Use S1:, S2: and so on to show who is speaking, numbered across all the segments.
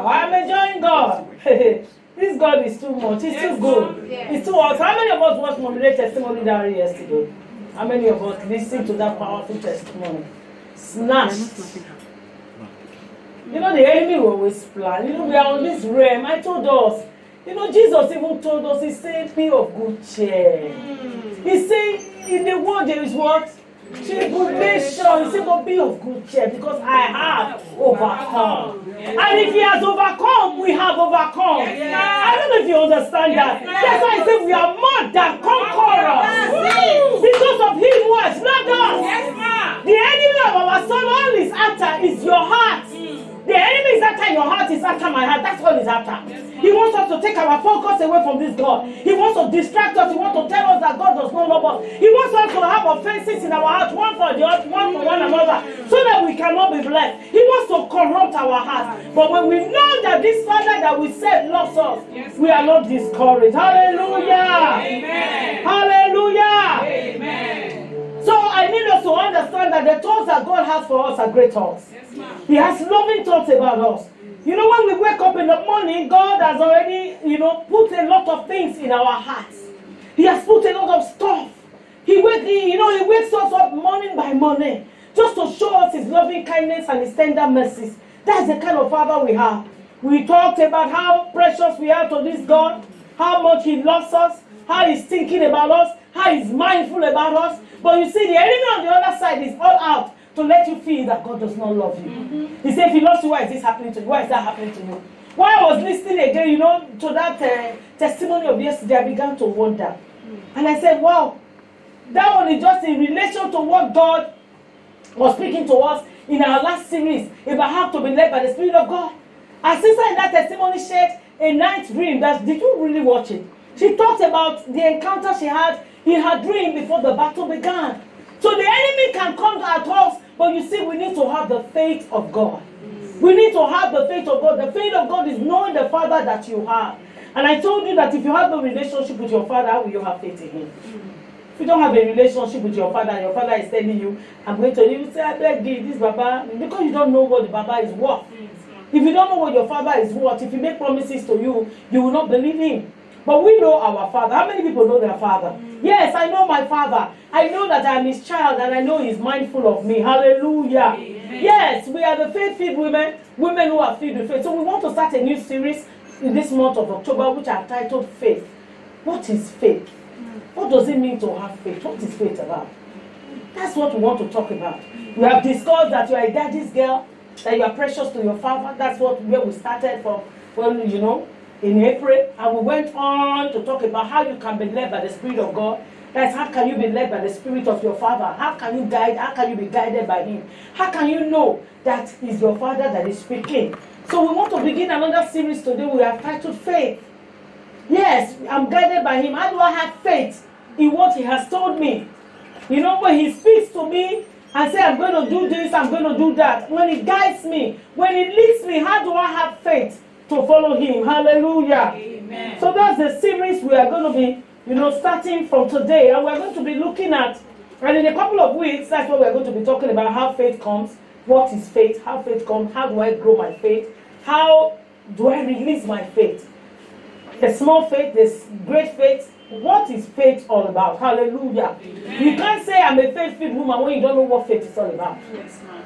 S1: I'm enjoying God. This God is too much. He's too good. He's too awesome. How many of us watched Mommy testimony diary yesterday? How many of us listened to that powerful testimony? Snatched. You know, the enemy will always plan. You know, we are on this realm. I told us. You know, Jesus even told us, he said, be of good cheer. He said, in the world there is what? Tribulation. He said, but be of good cheer because I have overcome. And if he has overcome, we have overcome. I don't know if you understand that. That's why I said we are more than conquerors. Because of him who has loved us. The enemy of our soul, all is after is your heart. The enemy is after your heart, is after my heart. That's all he's after. He wants us to take our focus away from this God. He wants to distract us. He wants to tell us that God does not love us. He wants us to have offenses in our heart, one for the other, one for one another, so that we cannot be blessed. He wants to corrupt our heart. But when we know that this Father that we said loves us, we are not discouraged. Hallelujah! Amen. Hallelujah! Amen. So I need us to understand that the thoughts that God has for us are great thoughts. He has loving thoughts about us. You know, when we wake up in the morning, God has already, put a lot of things in our hearts. He has put a lot of stuff. He wakes us up morning by morning just to show us his loving kindness and his tender mercies. That's the kind of Father we have. We talked about how precious we are to this God, how much he loves us, how he's thinking about us, how he's mindful about us. But you see, the enemy on the other side is all out to let you feel that God does not love you. He said, if he loves you, why is this happening to you? Why is that happening to you? While I was listening again, to that testimony of yesterday, I began to wonder. And I said, wow, that one is just in relation to what God was speaking to us in our last series about how to be led by the Spirit of God. Our sister in that testimony shared a night dream. Did you really watch it? She talked about the encounter she had in her dream before the battle began. So the enemy can come at us, but you see, we need to have the faith of God. We need to have the faith of God. The faith of God is knowing the Father that you have. And I told you that if you have no relationship with your Father, how will you have faith in him? If you don't have a relationship with your Father, and your Father is telling you, I'm going to, you say, I beg thee, this Baba, because you don't know what the Baba is worth. If you don't know what your Father is worth, if he make promises to you, you will not believe him. But we know our Father. How many people know their Father? Yes, I know my Father. I know that I am his child and I know he's mindful of me. Hallelujah. Amen. Yes, we are the faith-filled women who are filled with faith. So we want to start a new series in this month of October, which are titled Faith. What is faith? What does it mean to have faith? What is faith about? That's what we want to talk about. We have discussed that you are a daddy's girl, that you are precious to your father. That's where we started from, in April, and we went on to talk about how you can be led by the Spirit of God. That's how can you be led by the Spirit of your Father? How can you be guided by him? How can you know that is your Father that is speaking? So we want to begin another series today. We have titled Faith. Yes, I'm guided by him. How do I have faith in what he has told me? When he speaks to me and says, I'm going to do this, I'm going to do that. When he guides me, when he leads me, how do I have faith to follow him? Hallelujah. Amen. So that's the series we are going to be, starting from today. And we're going to be looking at, and in a couple of weeks, that's what we're going to be talking about, how faith comes. What is faith? How faith comes? How do I grow my faith? How do I release my faith? The small faith, this great faith. What is faith all about? Hallelujah. Amen. You can't say I'm a faith-filled woman when you don't know what faith is all about. Yes, ma'am.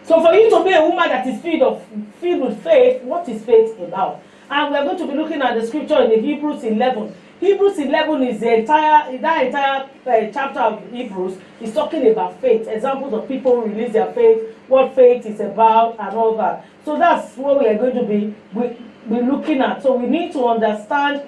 S1: So for you to be a woman that is filled with faith, what is faith about? And we're going to be looking at the scripture in the Hebrews 11. Hebrews 11 is that entire chapter of Hebrews is talking about faith. Examples of people who release their faith, what faith is about, and all that. So that's what we are going to be looking at. So we need to understand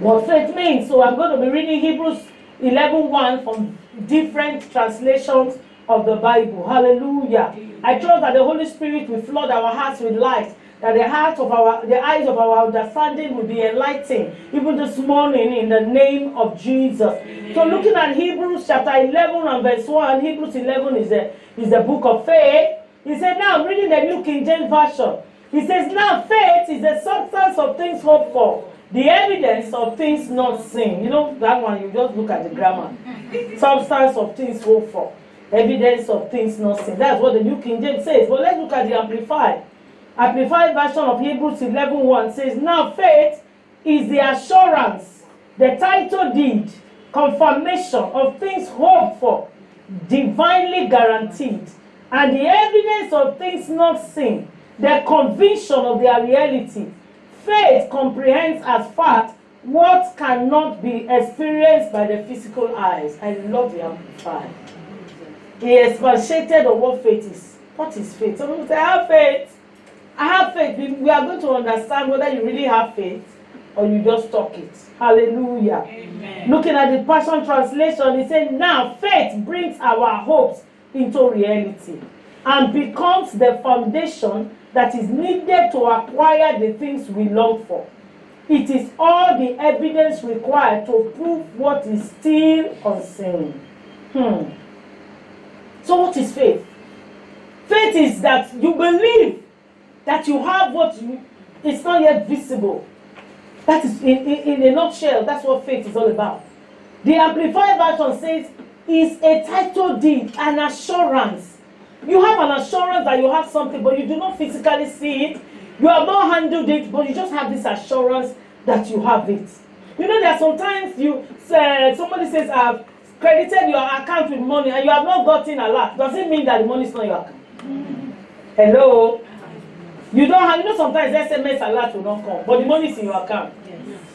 S1: what faith means. So I'm going to be reading Hebrews 11:1 from different translations of the Bible. Hallelujah. I trust that the Holy Spirit will flood our hearts with light, that the eyes of our understanding will be enlightened even this morning in the name of Jesus. Amen. So looking at Hebrews chapter 11 and verse 1, Hebrews 11 is the book of faith. He said, now I'm reading the New King James Version. He says, now faith is the substance of things hoped for, the evidence of things not seen. That one, you just look at the grammar. Substance of things hoped for, evidence of things not seen. That's what the New King James says. But let's look at the Amplified. Amplified version of Hebrews 11:1 says, now faith is the assurance, the title deed, confirmation of things hoped for, divinely guaranteed, and the evidence of things not seen, the conviction of their reality. Faith comprehends as fact what cannot be experienced by the physical eyes. I love the Amplified. He expatiated on what faith is. What is faith? Some people say, I have faith. I have faith. We are going to understand whether you really have faith or you just talk it. Hallelujah. Amen. Looking at the Passion Translation, it said, now faith brings our hopes into reality and becomes the foundation that is needed to acquire the things we long for. It is all the evidence required to prove what is still unseen. So what is faith? Faith is that you believe that you have what it's not yet visible. That is, in a nutshell, that's what faith is all about. The Amplified version says, it's a title deed, an assurance. You have an assurance that you have something, but you do not physically see it. You have not handled it, but you just have this assurance that you have it. You know, there are sometimes somebody says, I've credited your account with money and you have not gotten a lot. Does it mean that the money is not your account? Hello? You don't have, you know, sometimes SMS alert will not come, but the money is in your account.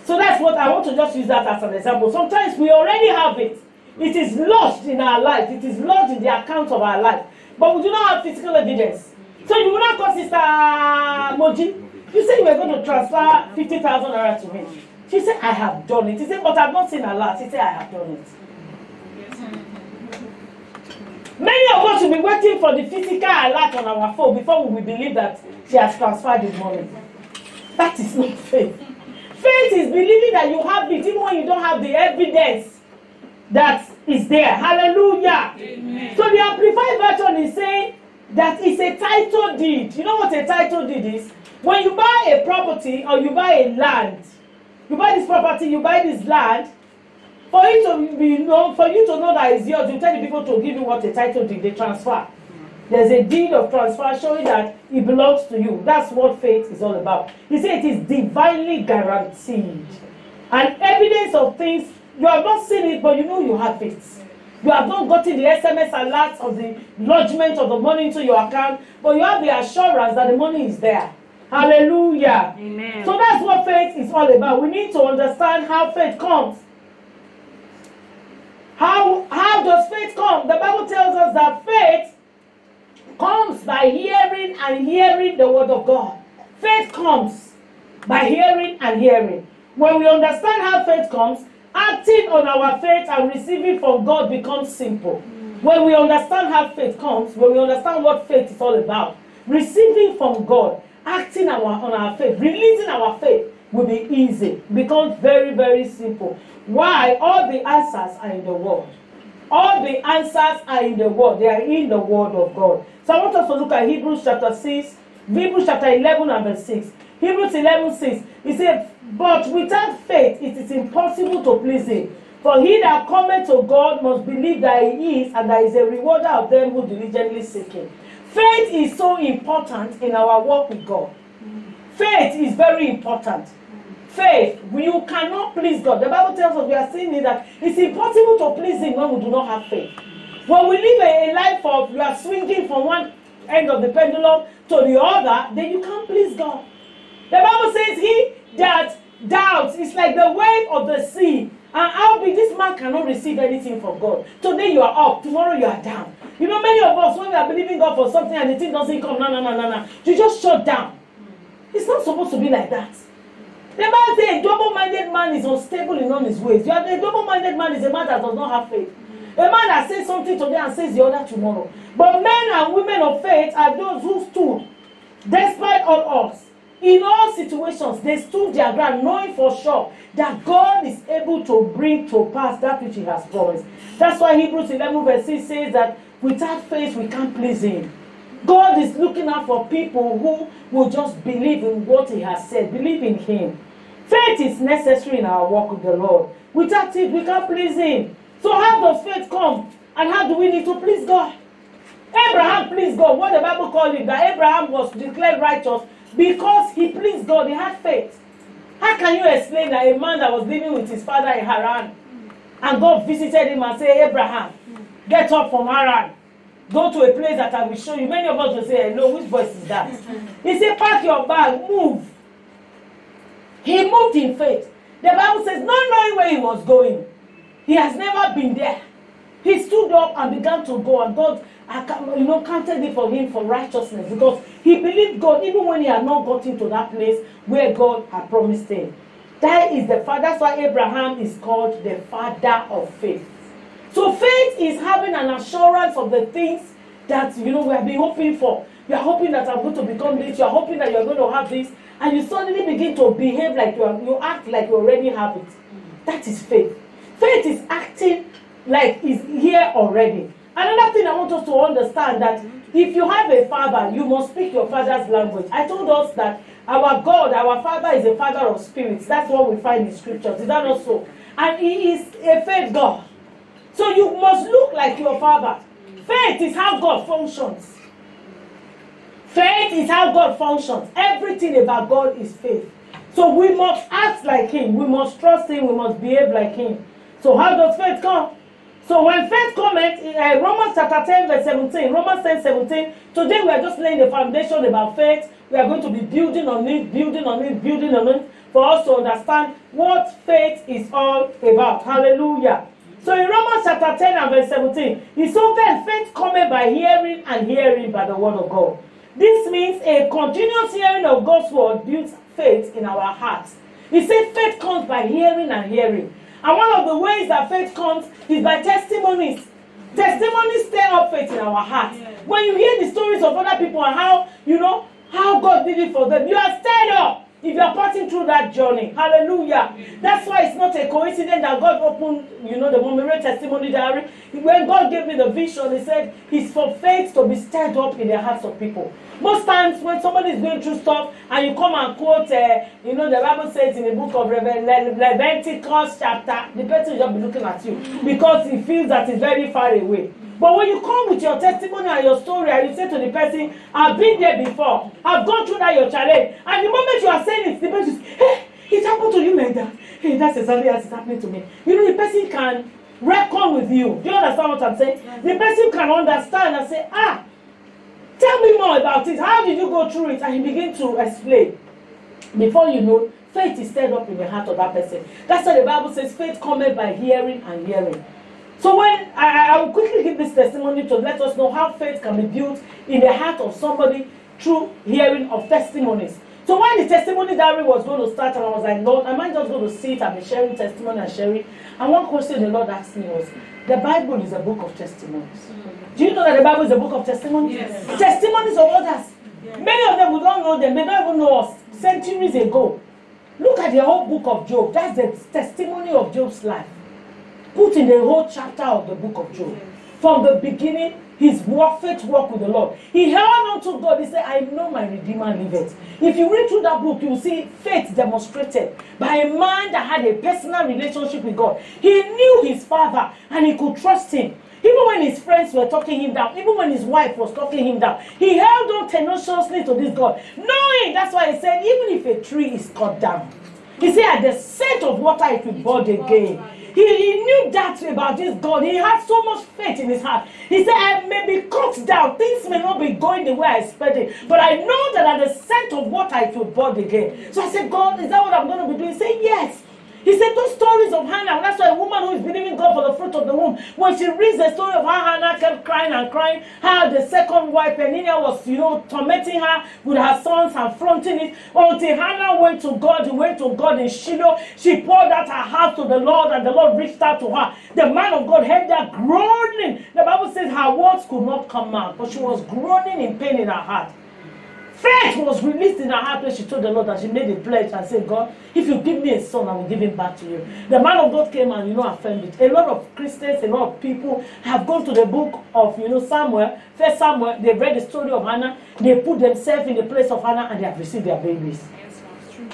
S1: So that's what I want to just use that as an example. Sometimes we already have it. It is lodged in our life. It is lodged in the account of our life. But we do not have physical evidence. So you will not call Sister Moji. You say you were going to transfer 50,000 naira to me. She said, I have done it. He said, but I've not seen a lot. She said, I have done it. Many of us will be waiting for the physical alert on our phone before we will believe that she has transferred the money. That is not faith. Faith is believing that you have it even when you don't have the evidence that is there. Hallelujah. Amen. So the Amplified version is saying that it's a title deed. You know what a title deed is? When you buy a property or you buy a land, you buy this property, you buy this land, for you to know that it's yours, you tell the people to give you what a title deed, they transfer. There's a deed of transfer showing that it belongs to you. That's what faith is all about. He said it is divinely guaranteed. And evidence of things, you have not seen it, but you know you have it. You have not gotten the SMS alert of the lodgement of the money into your account, but you have the assurance that the money is there. Hallelujah. Amen. So that's what faith is all about. We need to understand how faith comes. How does faith come? The Bible tells us that faith comes by hearing and hearing the word of God. Faith comes by hearing and hearing. When we understand how faith comes, acting on our faith and receiving from God becomes simple. When we understand how faith comes, when we understand what faith is all about, receiving from God, acting on our faith, releasing our faith will be easy. It becomes very, very simple. Why? All the answers are in the word. All the answers are in the word. They are in the word of God. So I want us to look at Hebrews chapter 11 and verse 6. Hebrews 11:6. It says, but without faith it is impossible to please him. For he that cometh to God must believe that he is, and that is a rewarder of them who diligently seek him. Faith is so important in our walk with God. Faith is very important. Faith, you cannot please God. The Bible tells us, we are seeing it, that it's impossible to please him when we do not have faith. When we live a life of, you are swinging from one end of the pendulum to the other, then you can't please God. The Bible says he that doubts is like the wave of the sea. And how big this man cannot receive anything from God. Today you are up, tomorrow you are down. You know, many of us, when we are believing God for something and the thing doesn't come, no, you just shut down. It's not supposed to be like that. The Bible says a double-minded man is unstable in all his ways. A double-minded man is a man that does not have faith. A man that says something today and says the other tomorrow. But men and women of faith are those who stood, despite all odds. In all situations, they stood their ground, knowing for sure that God is able to bring to pass that which he has promised. That's why Hebrews 11 verse 6 says that without faith we can't please him. God is looking out for people who will just believe in what he has said, believe in him. Faith is necessary in our walk with the Lord. Without it, we can't please him. So how does faith come? And how do we need to please God? Abraham pleased God. What the Bible called it, that Abraham was declared righteous Because he pleased God, he had faith. How can you explain that a man that was living with his father in Haran, and God visited him and said, Abraham, get up from Haran, go to a place that I will show you. Many of us will say, hello, which voice is that? He said, pack your bag, move. He moved in faith. The Bible says, not knowing where he was going, he has never been there. He stood up and began to go, and God, counted it for him for righteousness, because he believed God even when he had not gotten to that place where God had promised him. That is the father. That's why Abraham is called the father of faith. So faith is having an assurance of the things that we have been hoping for. You are hoping that I'm going to become this. You are hoping that you are going to have this, and you suddenly begin to behave like you act like you already have it. That is faith. Faith is acting like it's here already. Another thing I want us to understand, that if you have a father, you must speak your father's language. I told us that our God, our Father, is a father of spirits. That's what we find in scriptures. Is that not so? And he is a faith God. So you must look like your father. Faith is how God functions. Faith is how God functions. Everything about God is faith. So we must act like him. We must trust him. We must behave like him. So how does faith come? So when faith comes, Romans chapter 10 verse 17, Romans 10, 17, today we are just laying the foundation about faith. We are going to be building on it, for us to understand what faith is all about. Hallelujah. So in Romans chapter 10 and verse 17, he said, then faith cometh by hearing, and hearing by the word of God. This means a continuous hearing of God's word builds faith in our hearts. He said faith comes by hearing and hearing. And one of the ways that faith comes is by testimonies. Testimonies stir up faith in our hearts. When you hear the stories of other people and how God did it for them, you are stirred up if you are passing through that journey. Hallelujah. That's why it's not a coincidence that God opened, the Momire testimony diary. When God gave me the vision, he said it's for faith to be stirred up in the hearts of people. Most times when somebody is going through stuff and you come and quote, the Bible says in the book of Leviticus chapter, the person will just be looking at you because he feels that it's very far away. But when you come with your testimony and your story and you say to the person, I've been there before, I've gone through that your challenge, and the moment you are saying it, the person says, hey, it happened to you like that. Hey, that's exactly as it's happening to me. The person can reckon with you. Do you understand what I'm saying? Yes. The person can understand and say, tell me more about it. How did you go through it? And he begins to explain. Before you know, faith is stirred up in the heart of that person. That's why the Bible says faith cometh by hearing and hearing. So when I will quickly give this testimony to let us know how faith can be built in the heart of somebody through hearing of testimonies. So when the testimony diary was going to start, and I was like, Lord, am I just going to sit and be sharing testimony and sharing? And one question the Lord asked me was, the Bible is a book of testimonies. Do you know that the Bible is a book of testimonies? Yes. Testimonies of others. Yes. Many of them, we don't know them. They don't even know us. Centuries ago. Look at the whole book of Job. That's the testimony of Job's life. Put in the whole chapter of the book of Job. From the beginning, his faith walk with the Lord. He held on to God. He said, I know my Redeemer liveth. If you read through that book, you will see faith demonstrated by a man that had a personal relationship with God. He knew his father and he could trust him. Even when his friends were talking him down, even when his wife was talking him down, he held on tenaciously to this God. Knowing, that's why he said, even if a tree is cut down, he said, at the scent of water it will bud again. He knew that about this God. He had so much faith in his heart. He said, I may be cut down. Things may not be going the way I expected. But I know that at the scent of water it will bud again. So I said, God, is that what I'm going to be doing? He said, yes. He said those stories of Hannah, that's why a woman who is believing God for the fruit of the womb, when she reads the story of how Hannah kept crying and crying, how the second wife, Peninnah, was, tormenting her with her sons and flaunting it, until Hannah went to God in Shiloh. She poured out her heart to the Lord, and the Lord reached out to her. The man of God heard her groaning. The Bible says her words could not come out, but she was groaning in pain in her heart. Faith was released in her heart when she told the Lord that she made a pledge and said, God, if you give me a son, I will give him back to you. The man of God came and, affirmed it. A lot of Christians, a lot of people have gone to the book of, Samuel, First Samuel. They've read the story of Hannah. They put themselves in the place of Hannah and they have received their babies. Yes, that's true.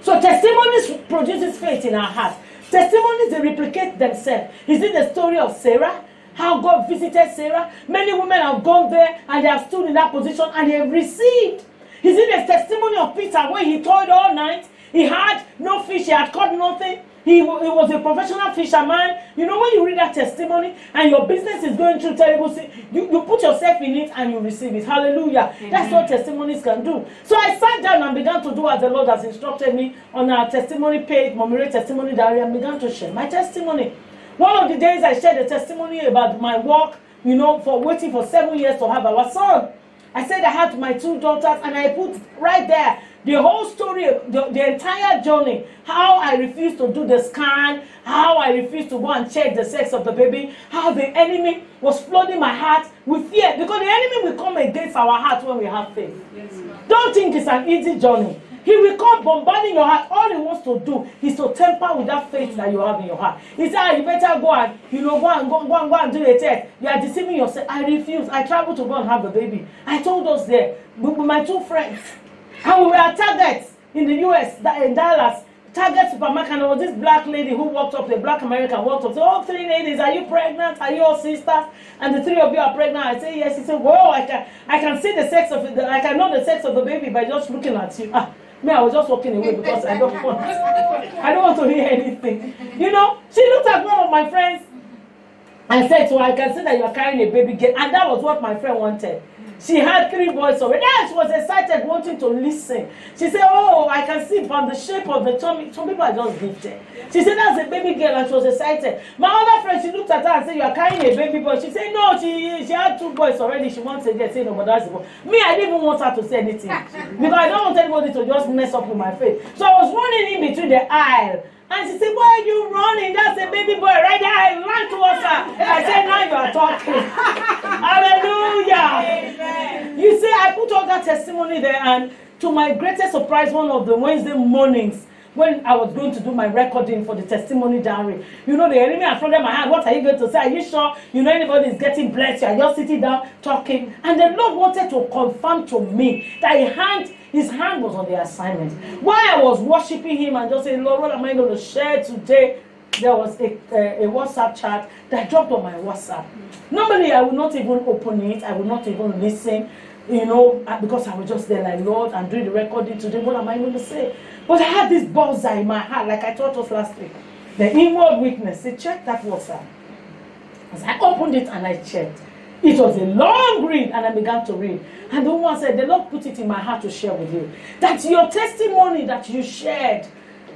S1: So testimonies produces faith in our heart. Testimonies, they replicate themselves. Is it the story of Sarah? How God visited Sarah. Many women have gone there and they have stood in that position and they have received. Is it the testimony of Peter when he toiled all night? He had no fish, he had caught nothing. He was a professional fisherman. You know, when you read that testimony and your business is going through terrible things, you put yourself in it and you receive it. Hallelujah. Mm-hmm. That's what testimonies can do. So I sat down and began to do as the Lord has instructed me on our testimony page, Mommy Ray Testimony Diary, and began to share my testimony. One of the days I shared a testimony about my work, you know, for waiting for 7 years to have our son. I said I had my 2 daughters, and I put right there the whole story, the entire journey, how I refused to do the scan, how I refused to go and check the sex of the baby, how the enemy was flooding my heart with fear, because the enemy will come against our heart when we have faith. Yes, don't think it's an easy journey. He will come bombarding your heart. All he wants to do is to temper with that faith that you have in your heart. He said, you better go and, go and do a test. You are deceiving yourself. I refuse. I traveled to go and have the baby. I told us there with my 2 friends. And we were at Target in the US, in Dallas. Target supermarket, and there was this black lady who walked up, the black American walked up, said, all 3 ladies, are you pregnant? Are you all sisters? And the 3 of you are pregnant. I said, yes. He said, whoa, I can see the sex of it. I can know the sex of the baby by just looking at you. Me, I was just walking away because I don't want to hear anything. You know, she looked at one of my friends and said to her, I can see that you are carrying a baby girl. And that was what my friend wanted. She had 3 boys already. She was excited, wanting to listen. She said, oh, I can see from the shape of the tummy. Some people are just gifted. She said, that's a baby girl, and she was excited. My other friend, she looked at her and said, you are carrying a baby boy. She said, no, she had 2 boys already. She wants to get say no, but that's the boy. Me, I didn't even want her to say anything. Because I don't want anybody to just mess up with my face. So I was running in between the aisle. And she said, why are you running? That's a baby boy right there. I ran towards her. I said, now you are talking. Hallelujah. Amen. You see, I put all that testimony there, and to my greatest surprise, one of the Wednesday mornings, when I was going to do my recording for the testimony diary, you know, the enemy had flooded my hand. What are you going to say? Are you sure? You know, anybody is getting blessed. You are just sitting down talking. And the Lord wanted to confirm to me that his hand was on the assignment. While I was worshiping him and just saying, Lord, what am I going to share today? There was a WhatsApp chat that dropped on my WhatsApp. Normally, I would not even open it. I would not even listen, you know, because I was just there like, Lord, I'm doing the recording today. What am I going to say? But I had this bullseye in my heart, like I taught us last week. The inward weakness. Say, check that WhatsApp. As I opened it and I checked, it was a long read, and I began to read. And the woman said, the Lord put it in my heart to share with you. That your testimony that you shared,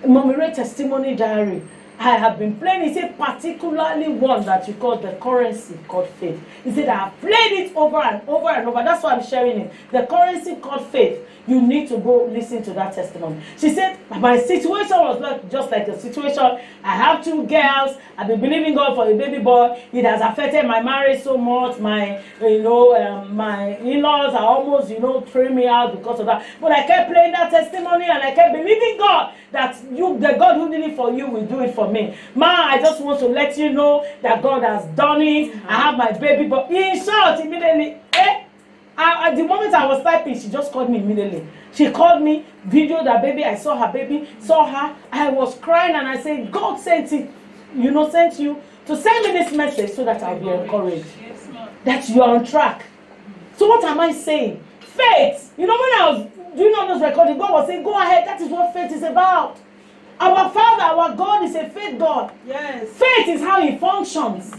S1: Mommy Ray Testimony Diary, I have been playing. He said, particularly one that you call the currency called faith. He said, I have played it over and over and over. That's why I'm sharing it. The currency called faith. You need to go listen to that testimony. She said, my situation was not just like the situation. I have 2 girls. I've been believing God for a baby boy. It has affected my marriage so much. My in-laws are almost, throwing me out because of that. But I kept playing that testimony, and I kept believing God that the God who did it for you will do it for me. Ma, I just want to let you know that God has done it. I have my baby boy. In short, immediately, at the moment I was typing, she just called me immediately. She called me, videoed her baby. I saw her baby, saw her. I was crying, and I said, God sent it, sent you to send me this message so that I'll be encouraged. That you are on track. So what am I saying? Faith. When I was doing all those recording, God was saying, go ahead. That is what faith is about. Our Father, our God is a faith God. Yes. Faith is how He functions.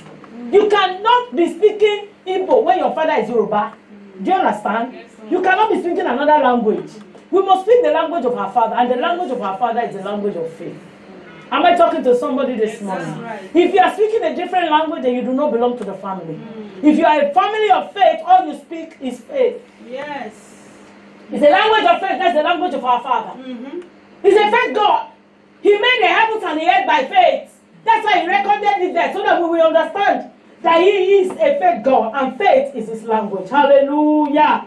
S1: You cannot be speaking Igbo when your father is Yoruba. Do you understand? Yes, you cannot be speaking another language. We must speak the language of our Father, and the language of our Father is the language of faith. Am I talking to somebody this morning? Right. If you are speaking a different language, then you do not belong to the family. If you are a family of faith, all you speak is faith. Yes. It's the language of faith. That's the language of our Father. He's a faith God. He made the heavens and the earth by faith. That's why He recorded it there, so that we will understand that He is a faith God, and faith is His language. Hallelujah.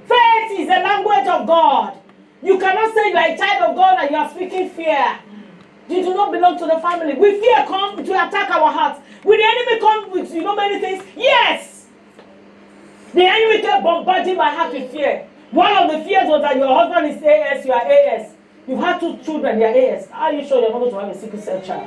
S1: Faith is the language of God. You cannot say you are a child of God and you are speaking fear. You do not belong to the family. Will fear come to attack our hearts? Will the enemy come with many things? Yes. The enemy kept bombarding my heart with fear. One of the fears was that your husband is AS, you are AS. You've had 2 children, they are AS. How are you sure you're not going to have a sickle cell child?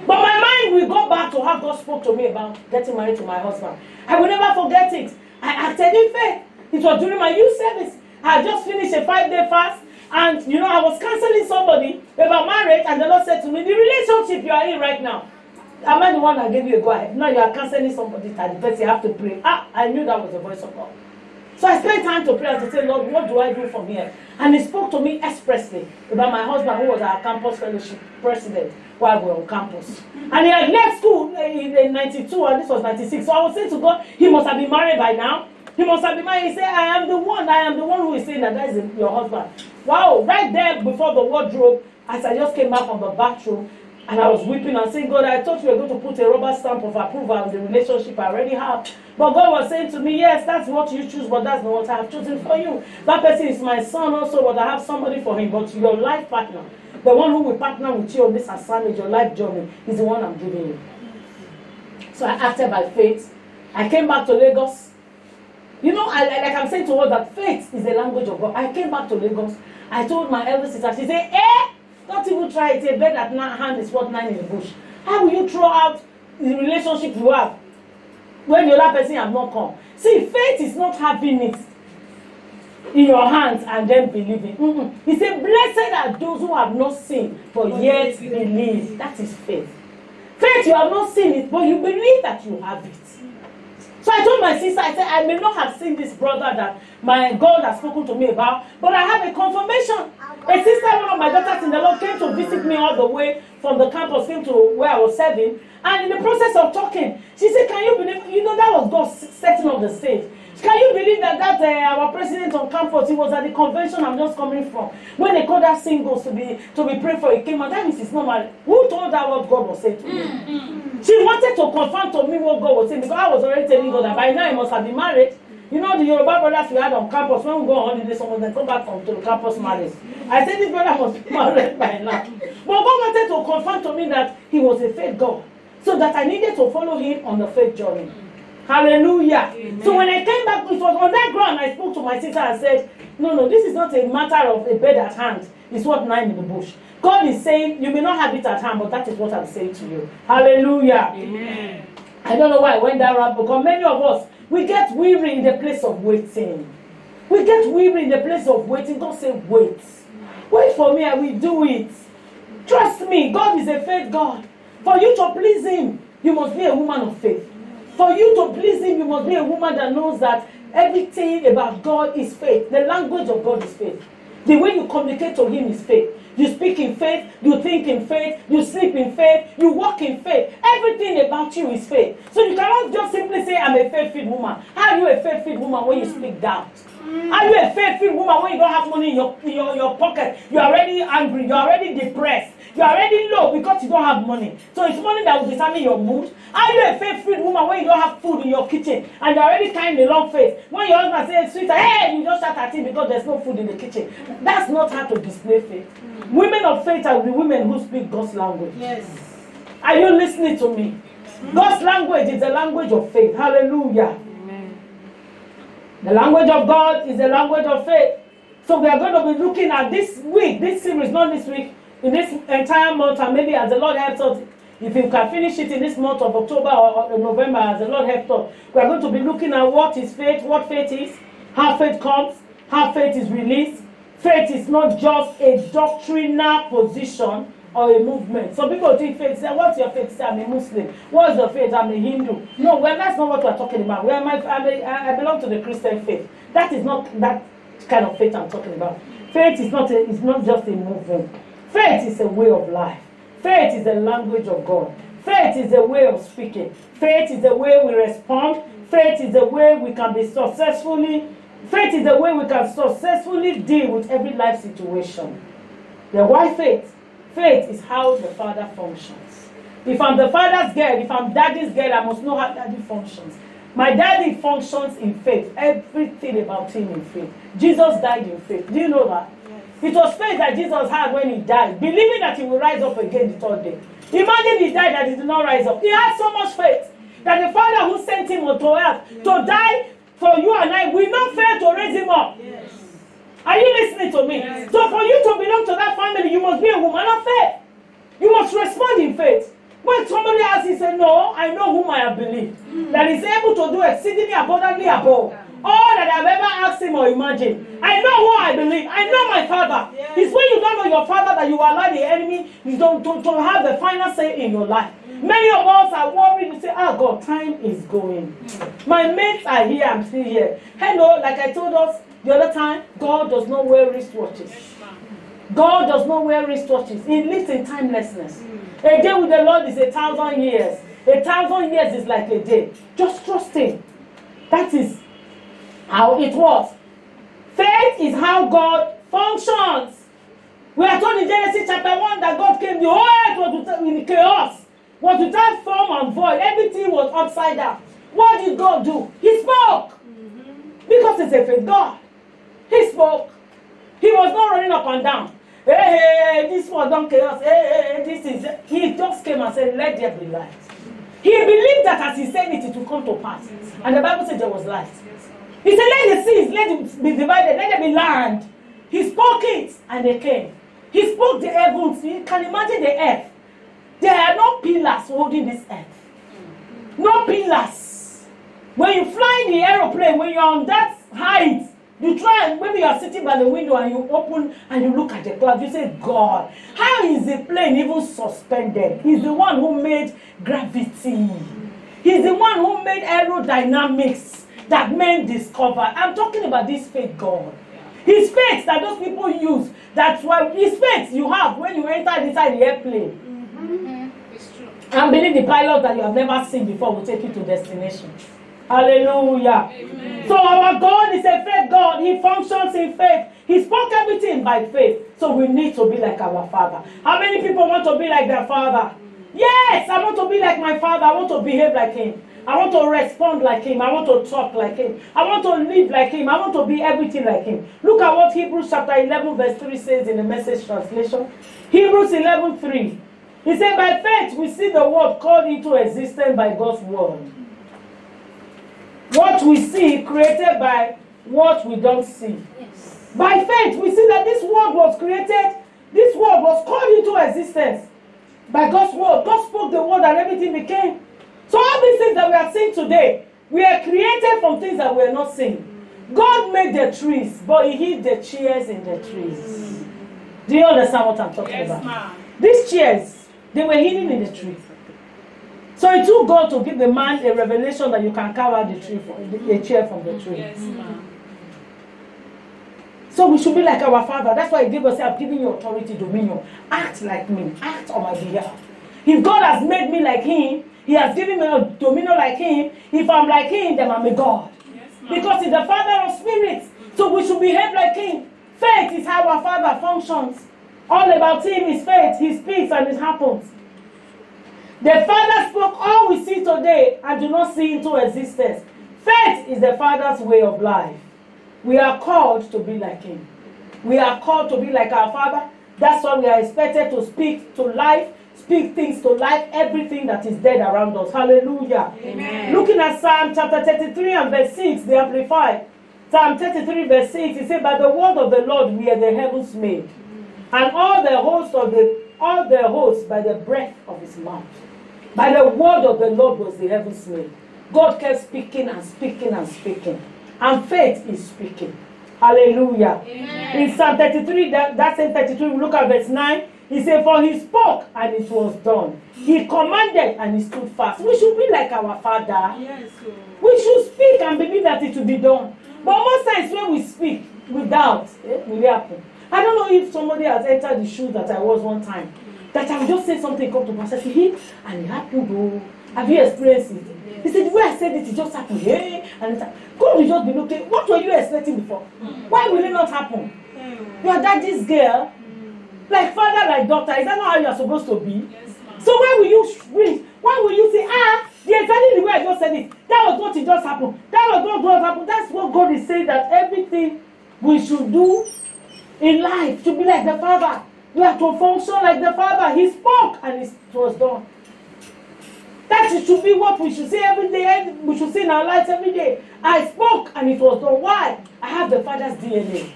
S1: But my mind will go back to how God spoke to me about getting married to my husband. I will never forget it. I acted in faith. It was during my youth service. I had just finished a 5-day fast, and I was counseling somebody about marriage, and the Lord said to me, the relationship you are in right now, am I the one that gave you a go ahead? No, you are counseling somebody that the person you have to pray. I knew that was the voice of God. So I spent time to pray and to say, Lord, what do I do from here? And he spoke to me expressly about my husband, who was our campus fellowship president while we were on campus. And he had left school in 92, and this was 96. So I was saying to God, he must have been married by now. He must have been married. He said, I am the one who is saying that is your husband. Wow, right there before the wardrobe, as I just came back from the bathroom, and I was weeping and saying, God, I thought you were going to put a rubber stamp of approval on the relationship I already have. But God was saying to me, yes, that's what you choose, but that's not what I have chosen for you. That person is my son also, but I have somebody for him. But your life partner, the one who will partner with you on this assignment, your life journey, is the one I'm giving you. So I acted by faith. I came back to Lagos. Like I'm saying to her, that faith is the language of God. I came back to Lagos. I told my elder sister, she said, don't even try it. A bed at hand is worth 9 in the bush. How will you throw out the relationship you have when the other person has not come? See, faith is not having it in your hands and then believing. He said, blessed are those who have not seen, but yet believe. That is faith. Faith, you have not seen it, but you believe that you have it. So I told my sister, I said, I may not have seen this brother that my God has spoken to me about, but I have a confirmation. A sister, one of my daughters in the Lord, came to visit me all the way from the campus, came to where I was serving, and in the process of talking, she said, can you believe, that was God setting up the stage. Can you believe that our president on campus, he was at the convention I'm just coming from, when they called her singles to be prayed for, he came out. That means it's not married. Who told her what God was saying to me? She wanted to confirm to me what God was saying, because I was already telling God that by now he must have been married. The Yoruba brothers we had on campus, when we go on holiday, some of them come back to the campus married. I said this brother must be married by now. But God wanted to confirm to me that he was a faith God, so that I needed to follow him on the faith journey. Hallelujah. Amen. So when I came back, it was on that ground I spoke to my sister and said, no, this is not a matter of a bed at hand. It's what 9 in the bush. God is saying, you may not have it at hand, but that is what I'm saying to you. Hallelujah. Amen. I don't know why I went that route, because many of us, we get weary in the place of waiting. We get weary in the place of waiting. God said, wait. Wait for me, I will do it. Trust me, God is a faith God. For you to please him, you must be a woman of faith. For you to please him, you must be a woman that knows that everything about God is faith. The language of God is faith. The way you communicate to him is faith. You speak in faith, you think in faith, you sleep in faith, you walk in faith. Everything about you is faith. So you cannot just simply say, I'm a faith-filled woman. How are you a faith-filled woman when you speak doubt? Are you a faith-filled woman when you don't have money in your pocket? You're already angry, you're already depressed, you're already low because you don't have money. So it's money that will determine your mood. Are you a faith-filled woman when you don't have food in your kitchen and you're already carrying a long face? When your husband says, sweetheart, hey, you just shout at him because there's no food in the kitchen. That's not how to display faith. Women of faith are the women who speak God's language. Yes. Are you listening to me? God's language is the language of faith. Hallelujah. Amen. The language of God is the language of faith. So we are going to be looking at this week, this series, not this week, in this entire month, and maybe as the Lord helps us, if you can finish it in this month of October or November, as the Lord helps us, we are going to be looking at what is faith, what faith is, how faith comes, how faith is released. Faith is not just a doctrinal position or a movement. Some people think faith, say, what's your faith? Say, I'm a Muslim. What's your faith? I'm a Hindu. No, well, that's not what we're talking about. I belong to the Christian faith. That is not that kind of faith I'm talking about. Faith is not just a movement. Faith is a way of life. Faith is the language of God. Faith is the way of speaking. Faith is the way we respond. Faith is the way we can be successfully. Faith is the way we can successfully deal with every life situation. Then why faith? Faith is how the Father functions. If I'm the Father's girl, if I'm Daddy's girl, I must know how Daddy functions. My Daddy functions in faith. Everything about him in faith. Jesus died in faith. Do you know that? Yes. It was faith that Jesus had when he died, believing that he will rise up again the third day. Imagine he died that he did not rise up. He had so much faith that the Father who sent him to earth to die for you and I will not fail to raise him up. Yes. Are you listening to me? Yes. So for you to belong to that family, you must be a woman of faith. You must respond in faith. When somebody asks, he says, no, I know whom I have believed. That is able to do exceedingly abundantly above All that I've ever asked him or imagined. I know what I believe. I know my Father. It's when you don't know your Father that you allow the enemy to have the final say in your life. Many of us are worried to say, oh God, time is going. My mates are here, I'm still here. Hello, like I told us the other time, God does not wear wristwatches. God does not wear wristwatches. He lives in timelessness. A day with the Lord is 1,000 years. 1,000 years is like a day. Just trust him. That is how it was. Faith is how God functions. We are told in Genesis chapter 1 that God came, the whole earth was in chaos. Was without form and void. Everything was upside down. What did God do? He spoke. Because he's a faith God. He spoke. He was not running up and down. Hey, this was done chaos. Hey, this is... He just came and said, let there be light. He believed that as he said it, it would come to pass. And the Bible said there was light. He said, let the seas, let it be divided, let there be land. He spoke it, and they came. He spoke the heavens. You can imagine the earth. There are no pillars holding this earth. No pillars. When you fly in the aeroplane, when you're on that height, you try, and maybe you are sitting by the window and you open and you look at the clouds, you say, God, how is the plane even suspended? He's the one who made gravity. He's the one who made aerodynamics that men discovered. I'm talking about this faith God. His faith that those people use. That's why his faith you have when you enter inside the airplane.
S2: It's true.
S1: And believe the pilot that you have never seen before will take you to destination. Hallelujah.
S2: Amen.
S1: So our God is a faith God. He functions in faith. He spoke everything by faith. So we need to be like our Father. How many people want to be like their Father? Yes, I want to be like my Father. I want to behave like him. I want to respond like him. I want to talk like him. I want to live like him. I want to be everything like him. Look at what Hebrews chapter 11 verse 3 says in the Message translation. Hebrews 11:3. He said, by faith we see the world called into existence by God's word. What we see created by what we don't see.
S2: Yes.
S1: By faith we see that this world was created. This world was called into existence by God's word. God spoke the word and everything became. So all these things that we are seeing today, we are created from things that we are not seeing. God made the trees, but he hid the chairs in the trees. Do you understand what I'm talking about?
S2: Ma'am.
S1: These chairs, they were hidden in the tree. So it took God to give the man a revelation that you can carve out a chair from the tree.
S2: Yes, ma'am.
S1: So we should be like our Father. That's why he gave us, I've given you authority, dominion. Act like me. Act on my behalf. If God has made me like him, he has given me a dominion like him. If I'm like him, then I'm a God.
S2: Yes,
S1: Because he's the Father of spirits. So we should behave like him. Faith is how our Father functions. All about him is faith. He speaks and it happens. The Father spoke all we see today and do not see into existence. Faith is the Father's way of life. We are called to be like him. We are called to be like our Father. That's why we are expected to speak to life, speak things to life, everything that is dead around us. Hallelujah.
S2: Amen.
S1: Looking at Psalm chapter 33 and verse 6, the Amplified. Psalm 33 verse 6, it says, by the word of the Lord were the heavens made, and all the hosts by the breath of his mouth. By the word of the Lord was the heavens made. God kept speaking and speaking and speaking. And faith is speaking. Hallelujah.
S2: Amen.
S1: In Psalm 33, that's in 33, we look at verse 9. He said, for he spoke and it was done. He commanded and it stood fast. We should be like our Father.
S2: Yes, Lord.
S1: We should speak and believe that it will be done. But most times when we speak without, it will happen. I don't know if somebody has entered the shoes that I was one time. That I will just say something come to pass. I say, and it happened. Oh. Have you experienced it?
S2: Yes.
S1: He said, the way I said it just happened. Hey. And God will just be looking. What were you expecting before? Why will it not happen? You are daddy's girl. Like father, like daughter. Is that not how you are supposed to be?
S2: Yes, ma'am.
S1: So why will you win? Why will you say, exactly the way I just said it? That was what it just happened. That was what happened. That's what God is saying, that everything we should do in life to be like the Father. We have to function like the Father. He spoke and it was done. That should be what we should say every day. We should say in our lives every day. I spoke and it was done. Why? I have the Father's DNA.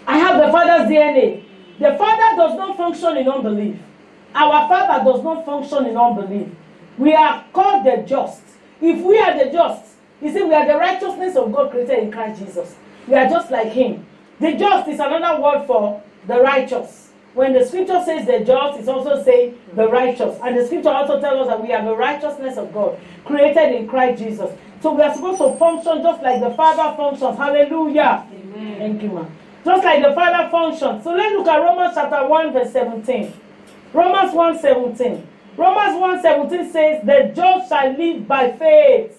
S1: I have the Father's DNA. The Father does not function in unbelief. Our Father does not function in unbelief. We are called the just. If we are the just, You see, we are the righteousness of God created in Christ Jesus. We are just like him. The just is another word for the righteous. When the scripture says the just, it's also saying the righteous. And the scripture also tells us that we are the righteousness of God, created in Christ Jesus. So we are supposed to function just like the Father functions. Hallelujah.
S2: Amen.
S1: Thank you, ma'am. Just like the Father functions. So let's look at Romans chapter 1, verse 17. Romans 1:17. Romans 1:17 says, the just shall live by faith.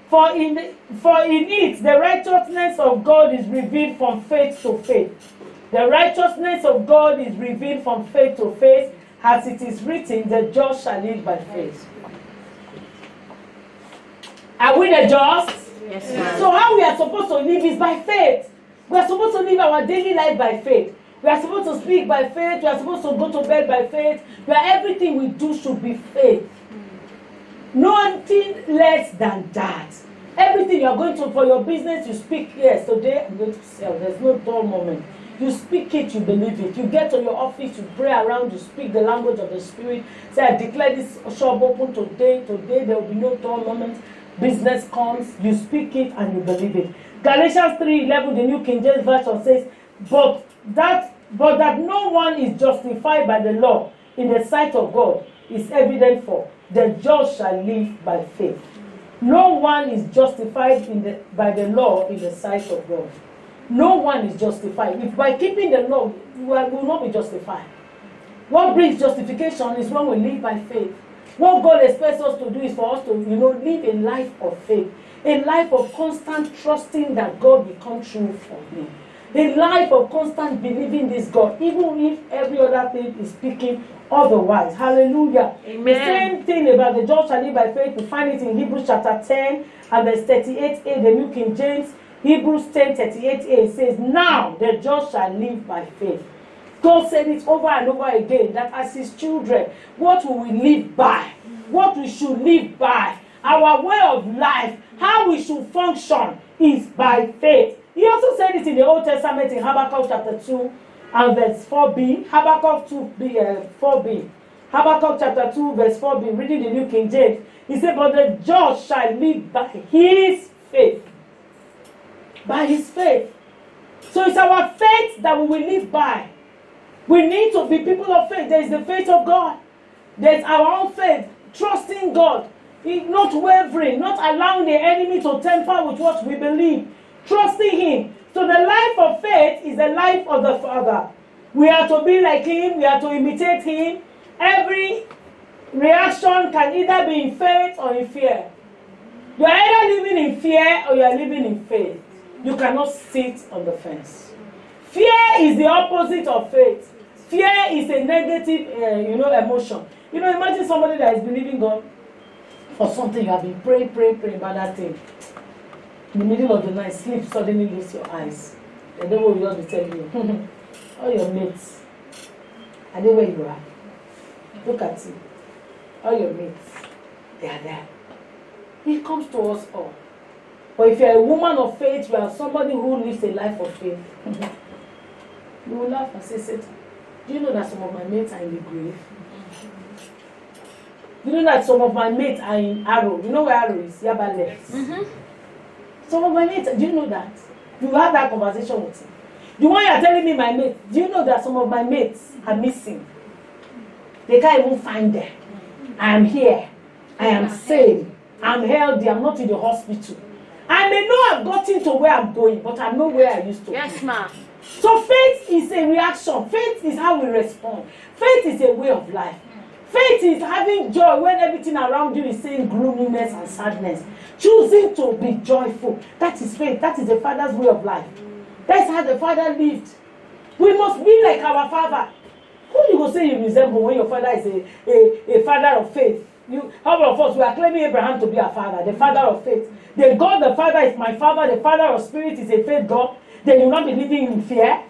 S1: For in it, the righteousness of God is revealed from faith to faith. The righteousness of God is revealed from faith to faith, as it is written, the just shall live by faith. Are we the just?
S2: Yes, ma'am.
S1: So how we are supposed to live is by faith. We are supposed to live our daily life by faith. We are supposed to speak by faith. We are supposed to go to bed by faith. Where everything we do should be faith. Nothing less than that. Everything you are going to for your business, you speak, yes, today I'm going to sell. There's no dull moment. You speak it, you believe it. You get to your office, you pray around, you speak the language of the Spirit. Say, I declare this shop open today. Today there will be no dull moment. Business comes, you speak it and you believe it. Galatians 3:11, the New King James Version says, but that no one is justified by the law in the sight of God is evident, for the just shall live by faith. No one is justified by the law in the sight of God. No one is justified. If by keeping the law, we will not be justified. What brings justification is when we live by faith. What God expects us to do is for us to, live a life of faith. A life of constant trusting that God will come true for me. A life of constant believing this God, even if every other thing is speaking otherwise. Hallelujah.
S2: Amen.
S1: The same thing about the just shall live by faith. We find it in Hebrews chapter 10 and verse 38a, the New King James. Hebrews 10:38a says, now the just shall live by faith. God said it over and over again that as his children, what will we live by? What we should live by? Our way of life, how we should function is by faith. He also said it in the Old Testament in Habakkuk chapter 2 and verse 4b. Habakkuk 4b. Habakkuk chapter 2 verse 4b. Reading the New King James. He said, but the just shall live by his faith. By his faith. So it's our faith that we will live by. We need to be people of faith. There is the faith of God. There's our own faith. Trusting God. Not wavering. Not allowing the enemy to tamper with what we believe. Trusting him. So the life of faith is the life of the Father. We are to be like him. We are to imitate him. Every reaction can either be in faith or in fear. You are either living in fear or you are living in faith. You cannot sit on the fence. Fear is the opposite of faith. Fear is a negative, emotion. Imagine somebody that is believing God for something. You have been praying about that thing. In the middle of the night, sleep suddenly leaves your eyes. The devil will just be telling you, all your mates, are they where you are? Look at you. All your mates, they are there. It comes to us all. But if you are a woman of faith, you are somebody who lives a life of faith. You will laugh and say, Satan, do you know that some of my mates are in the grave? Do you know that some of my mates are in Arrow? You know where Arrow is? Yaba left. Some of my mates, do you know that? You had that conversation with him. The one you are telling me my mates, do you know that some of my mates are missing? They can't even find them. I am here. I am sane. I'm healthy. I'm not in the hospital. I may not have gotten to where I'm going, but I know where I used to be.
S2: Yes, ma'am.
S1: So faith is a reaction. Faith is how we respond. Faith is a way of life. Faith is having joy when everything around you is saying gloominess and sadness. Choosing to be joyful. That is faith. That is the Father's way of life. That's how the Father lived. We must be like our Father. Who you go say you resemble when your father is a father of faith? How of us, we are claiming Abraham to be our father, the father of faith. The God the Father is my Father, the Father of Spirit is a faith God. Then you will not be living in fear.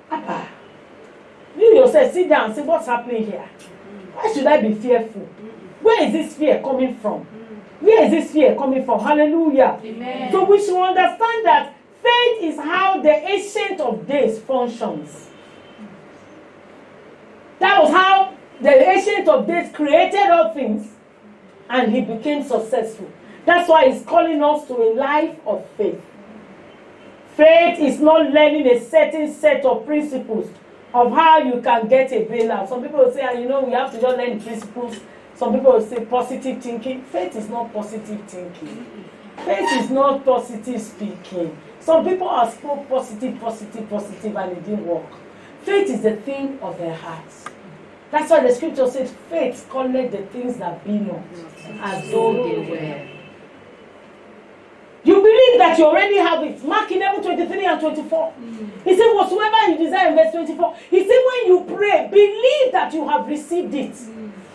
S1: Papa, you yourself sit down and say, what's happening here? Why should I be fearful? Where is this fear coming from? Where is this fear coming from? Hallelujah.
S2: Amen.
S1: So we should understand that faith is how the Ancient of Days functions. That was how the Ancient of Days created all things and he became successful. That's why he's calling us to a life of faith. Faith is not learning a certain set of principles of how you can get a bailout. Some people will say, we have to just learn principles. Some people will say positive thinking. Faith is not positive thinking. Faith is not positive speaking. Some people are spoke positive, and it didn't work. Faith is the thing of their hearts. That's why the scripture says, faith calleth the things that be not as though they were. You believe that you already have it. Mark 11:23 and 24. He said, whatsoever you desire in verse 24. He said, when you pray, believe that you have received it.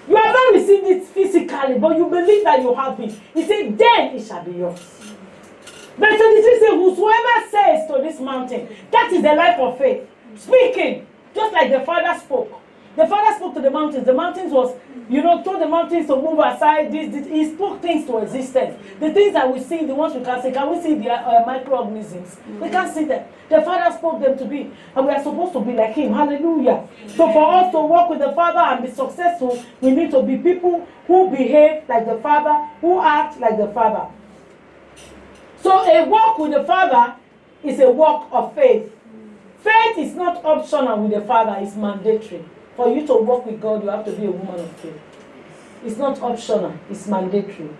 S1: You have not received it physically, but you believe that you have it. He said, then it shall be yours. Verse 23 says, whosoever says to this mountain, that is the life of faith. Speaking, just like the Father spoke. The Father spoke to the mountains. The mountains was, told the mountains to move aside. He spoke things to existence. The things that we see, the ones we can see. Can we see the microorganisms? We can't see them. The Father spoke them to be. And we are supposed to be like Him. Hallelujah. So for us to walk with the Father and be successful, we need to be people who behave like the Father, who act like the Father. So a walk with the Father is a walk of faith. Faith is not optional with the Father. It's mandatory. For you to walk with God, you have to be a woman of faith. It's not optional, it's mandatory.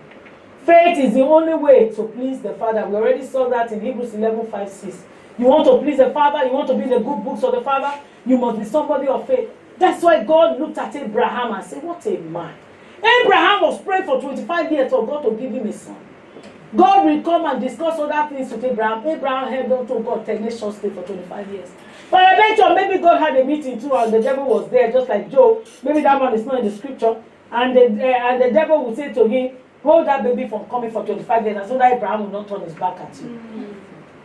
S1: Faith is the only way to please the Father. We already saw that in Hebrews 11:5-6. You want to please the Father, you want to be in the good books of the Father, you must be somebody of faith. That's why God looked at Abraham and said, what a man. Abraham was praying for 25 years for God to give him a son. God will come and discuss other things with Abraham. Abraham held on to God tenaciously for 25 years. But eventually, maybe God had a meeting too, and the devil was there, just like Job. Maybe that one is not in the scripture. And the devil would say to him, hold that baby from coming for 25 years, and so that Abraham will not turn his back at you.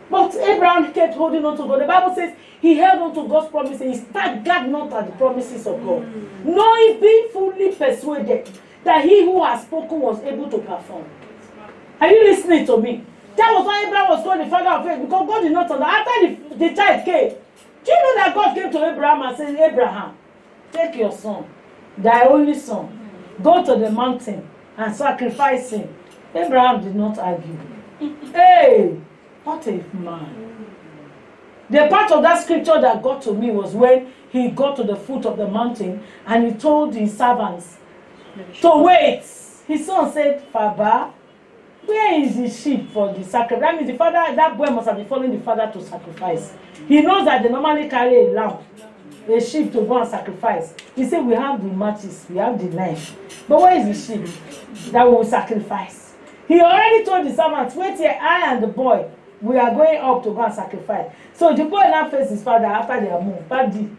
S1: But Abraham kept holding on to God. The Bible says he held on to God's promises. He staggered not at the promises of God. Knowing, being fully persuaded that he who has spoken was able to perform. Are you listening to me? That was why Abraham was called the father of faith, because God did not understand. After the child came, do you know that God came to Abraham and said, Abraham, take your son, thy only son, go to the mountain and sacrifice him. Abraham did not argue. Hey, what a man. The part of that scripture that got to me was when he got to the foot of the mountain and he told his servants to wait. His son said, Father, where is the sheep for the sacrifice? That means the father, that boy must have been following the father to sacrifice. He knows that they normally carry a lamb, a sheep to go and sacrifice. He said, we have the matches, we have the knife. But where is the sheep that we will sacrifice? He already told the servants, wait here, I and the boy, we are going up to go and sacrifice. So the boy now faced his father after they are moved. Daddy,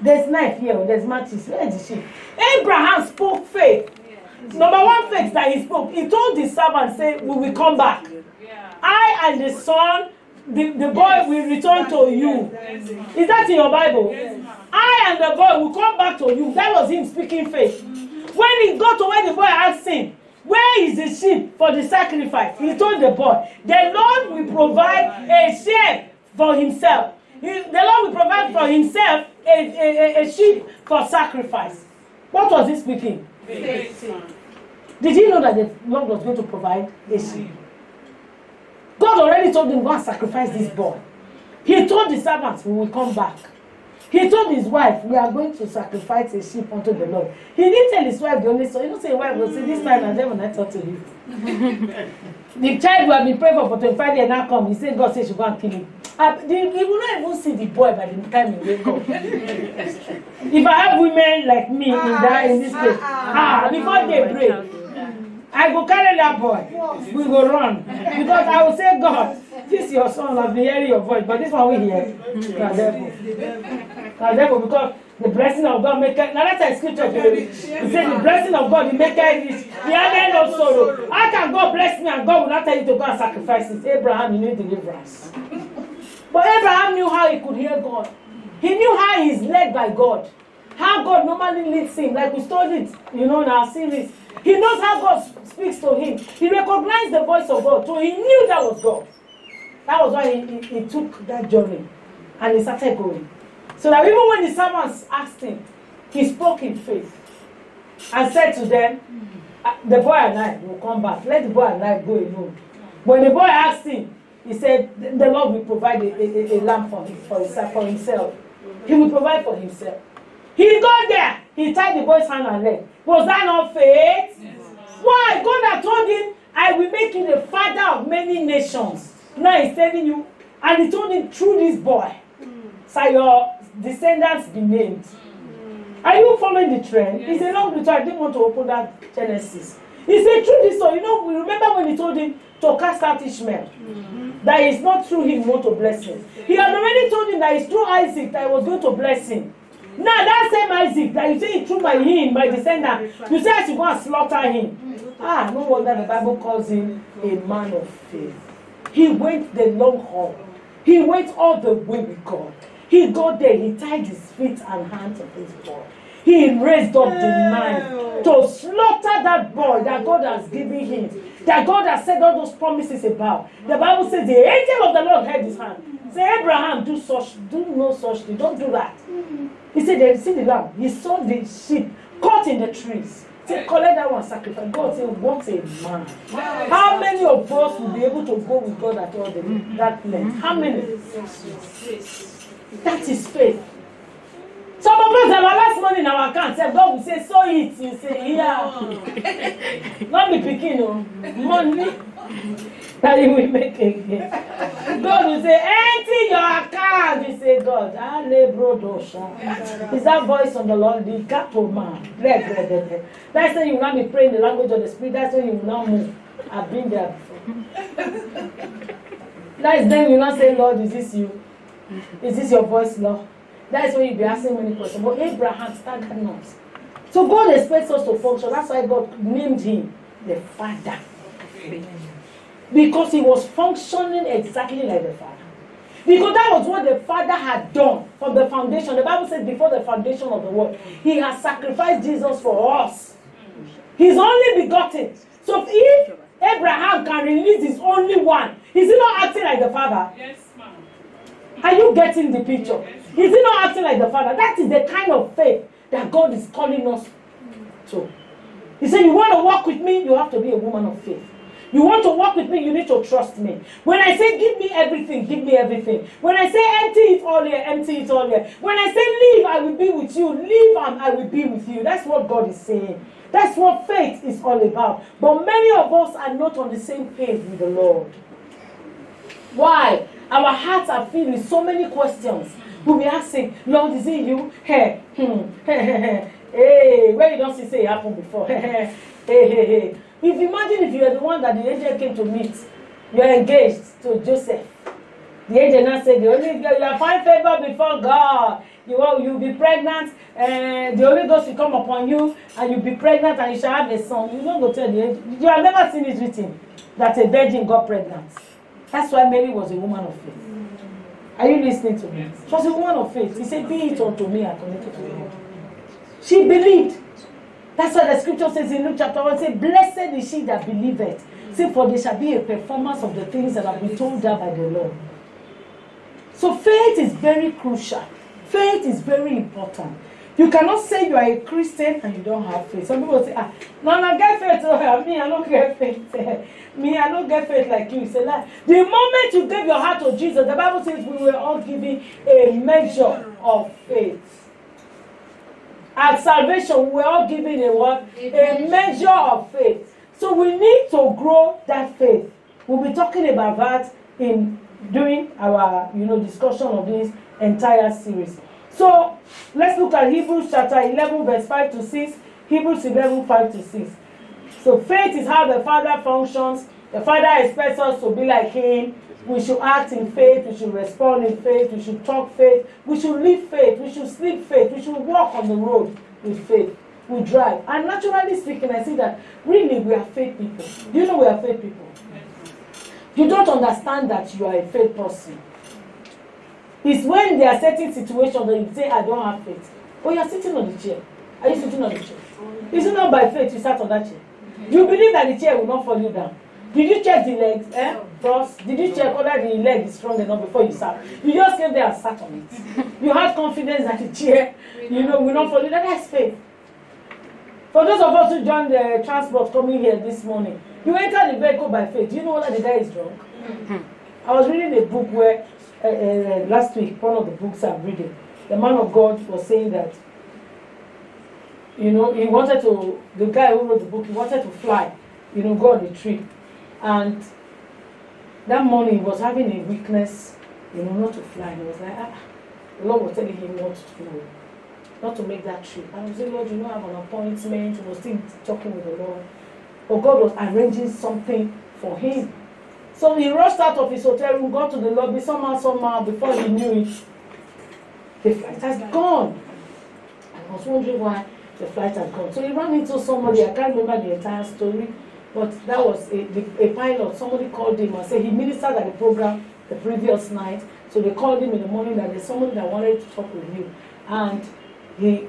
S1: there's knife here, there's matches, where is the sheep? Abraham spoke faith. Number one faith that he spoke, he told the servant, say, we will come back. I and the son, the boy will return to you. Is that in your Bible? I and the boy will come back to you. That was him speaking faith. When he got to where the boy asked him, where is the sheep for the sacrifice? He told the boy, the Lord will provide a sheep for himself. The Lord will provide for himself a sheep for sacrifice. What was he speaking? Faith. Did he know that the Lord was going to provide a sheep? God already told him, go and sacrifice this boy. He told the servants, we will come back. He told his wife, we are going to sacrifice a sheep unto the Lord. He didn't tell his wife the only son. You don't say, wife will say, this time and then when I talk to you. The child who had been praying for 25 years now come. He said, God says, you go and kill him. He will not even see the boy by the time he wake up. If I have women like me in this place, before they break, I go carry that boy. We go run. Because I will say, God, this is your son, I've been hearing your voice, but this one we hear. Because the blessing of God make it. Now that's a scripture. He said the blessing of God, he make it rich. He had no sorrow. How can God bless me and God will not tell you to go and sacrifice it? Abraham, you need deliverance. But Abraham knew how he could hear God. He knew how he is led by God. How God normally leads him. Like we studied, in our series. He knows how God speaks to him. He recognized the voice of God. So he knew that was God. That was why he took that journey. And he started going. So that even when the servants asked him, he spoke in faith. And said to them, The boy and I will come back. Let the boy and I go alone. When the boy asked him, he said, the Lord will provide a lamb for himself. He will provide for himself. He got there. He tied the boy's hand and leg. Was that not faith? Yes. Why? God had told him, I will make you the father of many nations. Now he's telling you, and he told him through this boy, shall your descendants be named. Are you following the trend? Yes. It's a long story. I didn't want to open that Genesis. He said through this son, we remember when he told him to cast out Ishmael. That it's not through him you want to bless him. He had already told him that it's through Isaac that he was going to bless him. Now that same Isaac that you say it's through my descendant, you say I should go and slaughter him. No wonder the Bible calls him a man of faith. He went the long haul. He went all the way with God. He got there, he tied his feet and hands of his boy. He raised up the knife to slaughter that boy that God has given him, that God has said all those promises about. The Bible says the angel of the Lord held his hand. Say, Abraham, do no such thing. Don't do that. He said, they see the lamb. He saw the sheep caught in the trees. Say, collect that one, sacrifice. God said, what a man. How many of us will be able to go with God at all that length? How many? That is faith. Some of us have our last money in our account. God will say, sow it. You say, yeah. Not be picking, no. Money that you will make again. God will say, empty your account. You say, God, is that voice from the Lord? The capo man. That's when you will not be praying the language of the Spirit. That's when you will not move. I've been there before. That is then you will not say, Lord, is this you? Is this your voice, Lord? That is when you'll be asking many questions. But Abraham staggered not. So God expects us to function. That's why God named him the Father. Because he was functioning exactly like the Father. Because that was what the Father had done from the foundation. The Bible says before the foundation of the world, he has sacrificed Jesus for us. He's only begotten. So if Abraham can release his only one, is he not acting like the Father?
S2: Yes, ma'am.
S1: Are you getting the picture? Is he not acting like the Father? That is the kind of faith that God is calling us to. He said, you want to walk with me, you have to be a woman of faith. You want to walk with me, you need to trust me. When I say give me everything, give me everything. When I say empty it all here, empty it all here. When I say leave, I will be with you. Leave and I will be with you. That's what God is saying. That's what faith is all about. But many of us are not on the same page with the Lord. Why? Our hearts are filled with so many questions. We'll be asking, Lord, is it you? Hey, hey, where you don't see say it happened before? Hey. If imagine if you are the one that the angel came to meet, you are engaged to Joseph. The angel now said, the only girl, you are find favor before God. You'll be pregnant, and the Holy Ghost will come upon you, and you'll be pregnant, and you shall have a son. You don't go tell the angel. You have never seen it written that a virgin got pregnant. That's why Mary was a woman of faith. Are you listening to me? She was a woman of faith. He said, be it unto me according to the word. She believed. That's why the scripture says in Luke chapter 1, say, blessed is she that believeth. Say, for there shall be a performance of the things that have been told her by the Lord. So faith is very crucial. Faith is very important. You cannot say you are a Christian and you don't have faith. Some people say, no, get faith. Me, I don't get faith. Me, I don't get faith like you. It's a lie. The moment you gave your heart to Jesus, the Bible says we were all given a measure of faith. At salvation, we were all given a what? A measure of faith. So we need to grow that faith. We'll be talking about that during our discussion of this entire series. So let's look at Hebrews chapter 11 verse 5 to 6. Hebrews 11, 5 to 6. So faith is how the Father functions. The Father expects us to be like Him. We should act in faith. We should respond in faith. We should talk faith. We should live faith. We should sleep faith. We should walk on the road with faith. We drive. And naturally speaking, I see that really we are faith people. Do you know we are faith people? You don't understand that you are a faith person. It's when there are certain situations that you say, I don't have faith. Oh, you are sitting on the chair. Are you sitting on the chair? Is it not by faith you sat on that chair? You believe that the chair will not fall you down. Did you check the legs? First, did you check whether the leg is strong enough before you sat? You just came there and sat on it. You had confidence that the chair, will not fall you down. That's faith. For those of us who joined the transport coming here this morning, you enter the vehicle by faith. Do you know whether the guy is drunk? I was reading a book where last week, one of the books I'm reading, the man of God was saying that, he wanted to, the guy who wrote the book, he wanted to fly, go on the trip. And that morning he was having a weakness, not to fly. And he was like, the Lord was telling him not to make that trip. And I was saying, Lord, you have an appointment. He was still talking with the Lord. But God was arranging something for him. So he rushed out of his hotel room, got to the lobby, somehow, before he knew it, the flight has gone. I was wondering why the flight had gone. So he ran into somebody, I can't remember the entire story, but that was a pilot. Somebody called him and said he ministered at the program the previous night. So they called him in the morning that there's somebody that wanted to talk with you. And he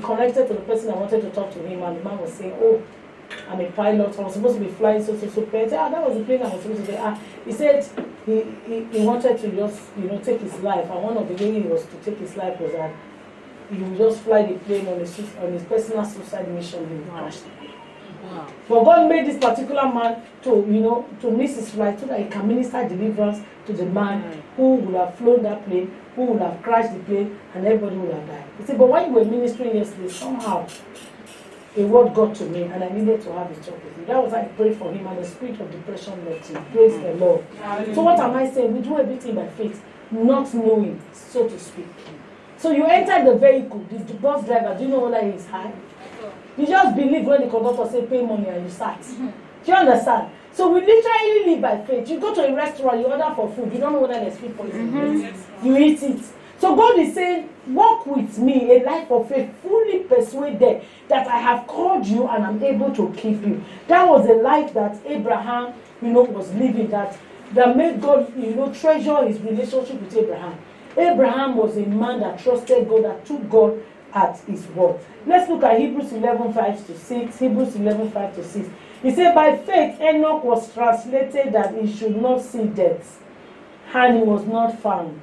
S1: connected to the person that wanted to talk to him, and the man was saying, oh, I'm a pilot, I was supposed to be flying so plane. That was the plane I was supposed to be. He said he wanted to just, take his life, and one of the ways he was to take his life was that he would just fly the plane on his personal suicide mission. He would crash the plane. Wow. But God made this particular man to miss his flight so that he can minister deliverance to the man who would have flown that plane, who would have crashed the plane, and everybody would have died. He said, but when you were ministering yesterday, somehow a word got to me, and I needed to have a talk with you. That was why I prayed for him, and the spirit of depression left him. Praise the Lord. So what am I saying? We do everything by faith, not knowing, so to speak. So you enter the vehicle, the bus driver, do you know whether he is high? You just believe when the conductor say pay money and you start. Do you understand? So we literally live by faith. You go to a restaurant, you order for food, you don't know whether there's food for you. You eat it. So God is saying, walk with me, a life of faith, fully persuaded that I have called you and I'm able to keep you. That was a life that Abraham, was living, that made God, treasure his relationship with Abraham. Abraham was a man that trusted God, that took God at his word. Let's look at Hebrews 11:5-6. Hebrews 11:5-6. He said, by faith Enoch was translated that he should not see death, and he was not found,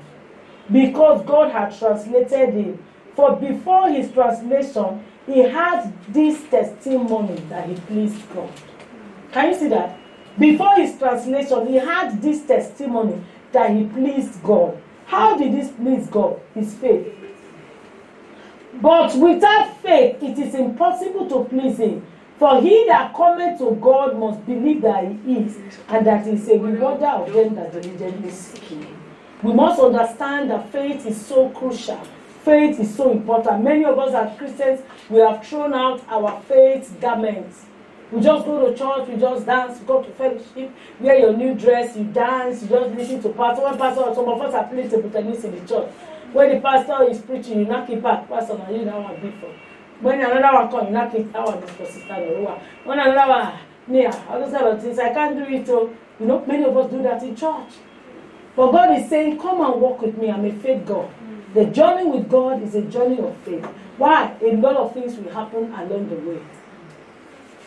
S1: because God had translated him. For before his translation, he had this testimony that he pleased God. Can you see that? Before his translation, he had this testimony that he pleased God. How did this please God? His faith. But without faith, it is impossible to please him. For he that cometh to God must believe that he is, and that he is a rewarder of them that diligently seek him. We must understand that faith is so crucial. Faith is so important. Many of us as Christians, we have thrown out our faith garments. We just go to church, we just dance, we go to fellowship, wear your new dress, you dance, you just listen to pastor. One pastor, some of us are playing table tennis in the church. When the pastor is preaching, you knock it back. Pastor, now you know what before. When another one comes, you knock it out this for Sister Noah. When another one, all those other things, I can't do it. So, many of us do that in church. But God is saying, come and walk with me. I'm a faith God. The journey with God is a journey of faith. Why? A lot of things will happen along the way.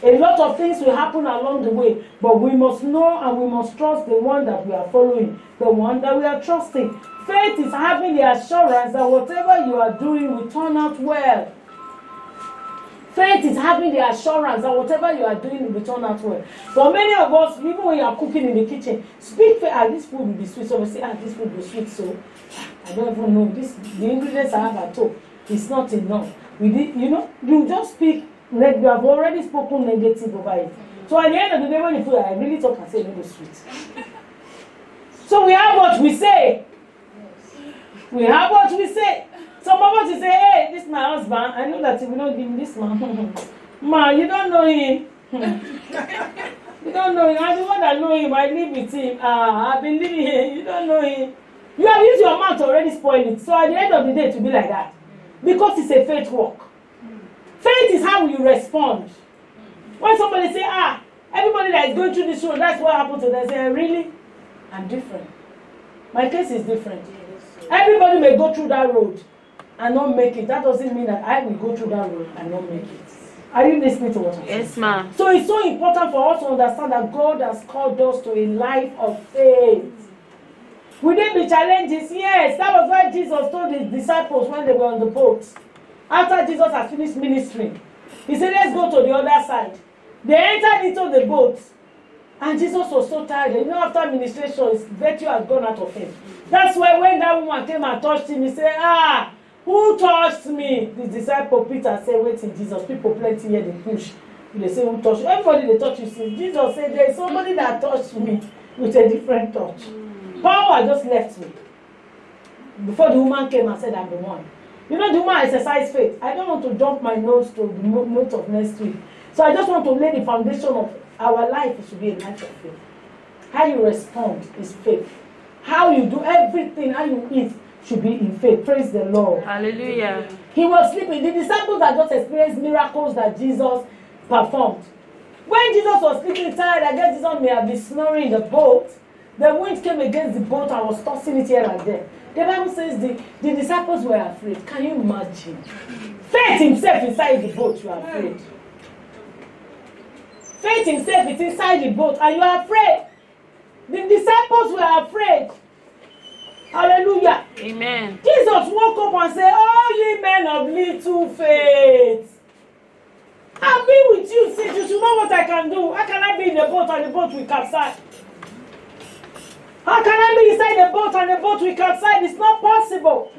S1: A lot of things will happen along the way. But we must know and we must trust the one that we are following, the one that we are trusting. Faith is having the assurance that whatever you are doing will turn out well. Faith is having the assurance that whatever you are doing will turn out well. For many of us, even when you are cooking in the kitchen, speak faith, this food will be sweet. So we say, this food will be sweet. So I don't even know. The ingredients I have at home is not enough. You just speak, like you have already spoken negative over it. So at the end of the day, when you put I really talk and say no sweet. So we have what we say. We have what we say. Some of us will say, hey, this is my husband. I know that if you don't give me this man, man, you don't know him. You don't know him. I'm the one that know him. I live with him. I've been living here. You don't know him. You have used your mouth to already spoil it. So at the end of the day, to be like that. Because it's a faith walk. Faith is how you respond. When somebody say, everybody that is going through this road, that's what happened to them. They say, really? I'm different. My case is different. Everybody may go through that road and not make it. That doesn't mean that I will go through that road and not make it. Are you listening to what I'm saying?
S3: Yes, ma'am.
S1: So it's so important for us to understand that God has called us to a life of faith. Will there be challenges? Yes. That was why Jesus told his disciples when they were on the boat. After Jesus had finished ministering, He said, let's go to the other side. They entered into the boat. And Jesus was so tired. You know, after administration, his virtue has gone out of him. That's why when that woman came and touched him, he said, who touched me? The disciple Peter said, wait till Jesus. People plenty here, they push. They say, who touched you? Everybody they touch you. See, Jesus said, there is somebody that touched me with a different touch. Power just left me. Before the woman came and said, I'm the one. You know, the woman exercised faith. I don't want to dump my nose to the note of next week. So I just want to lay the foundation of our life should be a life of faith. How you respond is faith. How you do everything, how you eat should be in faith. Praise the Lord.
S3: Hallelujah.
S1: He was sleeping. The disciples had just experienced miracles that Jesus performed. When Jesus was sleeping tired, I guess Jesus may have been snoring in the boat. The wind came against the boat and was tossing it here and there. The Bible says the disciples were afraid. Can you imagine? Faith himself inside the boat, you are afraid. Faith himself is inside the boat and you are afraid. The disciples were afraid. Hallelujah.
S3: Amen.
S1: Jesus woke up and said, oh, ye men of little faith. I've been with you since you should know what I can do. How can I be in the boat and the boat will capsize? How can I be inside the boat and the boat will capsize? It's not possible.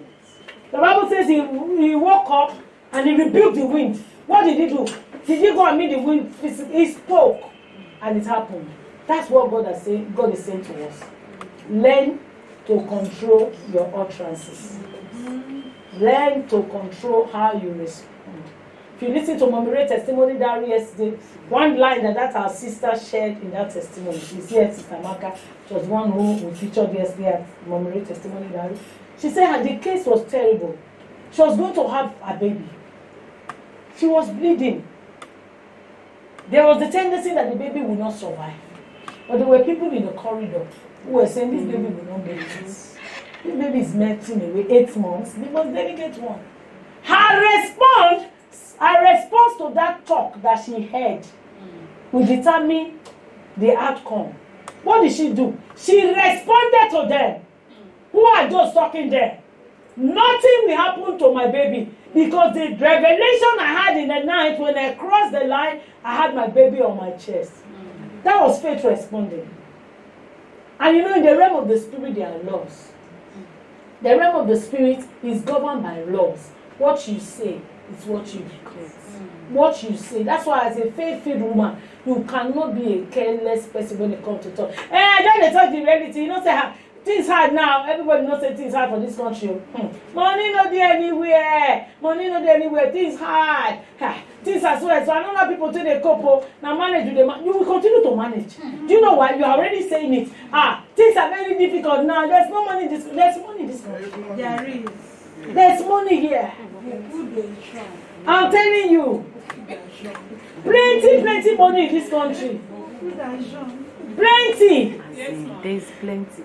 S1: The Bible says he woke up and he rebuked the wind. What did he do? Did he go and meet the wind? He spoke and it happened. That's what God is saying to us. Learn to control your utterances. Learn to control how you respond. If you listen to Mommy Ray's testimony diary yesterday, one line that our sister shared in that testimony, she's here, Sister Maka, she was one who we featured yesterday at Mommy Ray's testimony diary. She said the case was terrible. She was going to have a baby. She was bleeding. There was the tendency that the baby would not survive. But there were people in the corridor who were saying this baby will not make it. This baby is melting away 8 months. The most delicate one. Her response to that talk that she heard will determine the outcome. What did she do? She responded to them. Who are those talking there? Nothing will happen to my baby. Because the revelation I had in the night when I crossed the line, I had my baby on my chest. That was faith responding. And you know, in the realm of the spirit, there are laws. The realm of the spirit is governed by laws. What you say is what you declare. What you say. That's why, as a faith-filled woman, you cannot be a careless person when it comes to talk. And then they talk the reality. You know, say, things hard now. Everybody knows say things hard for this country. Money not there anywhere. Money not there anywhere. Things hard. Things as well. So I don't know people to the couple. Now manage. You will continue to manage. Do you know why? You are already saying it. Things are very difficult now. There's no money in this. There's money in this country.
S2: There is.
S1: There's money here. I'm telling you. Plenty money in this country. Plenty.
S3: There's plenty.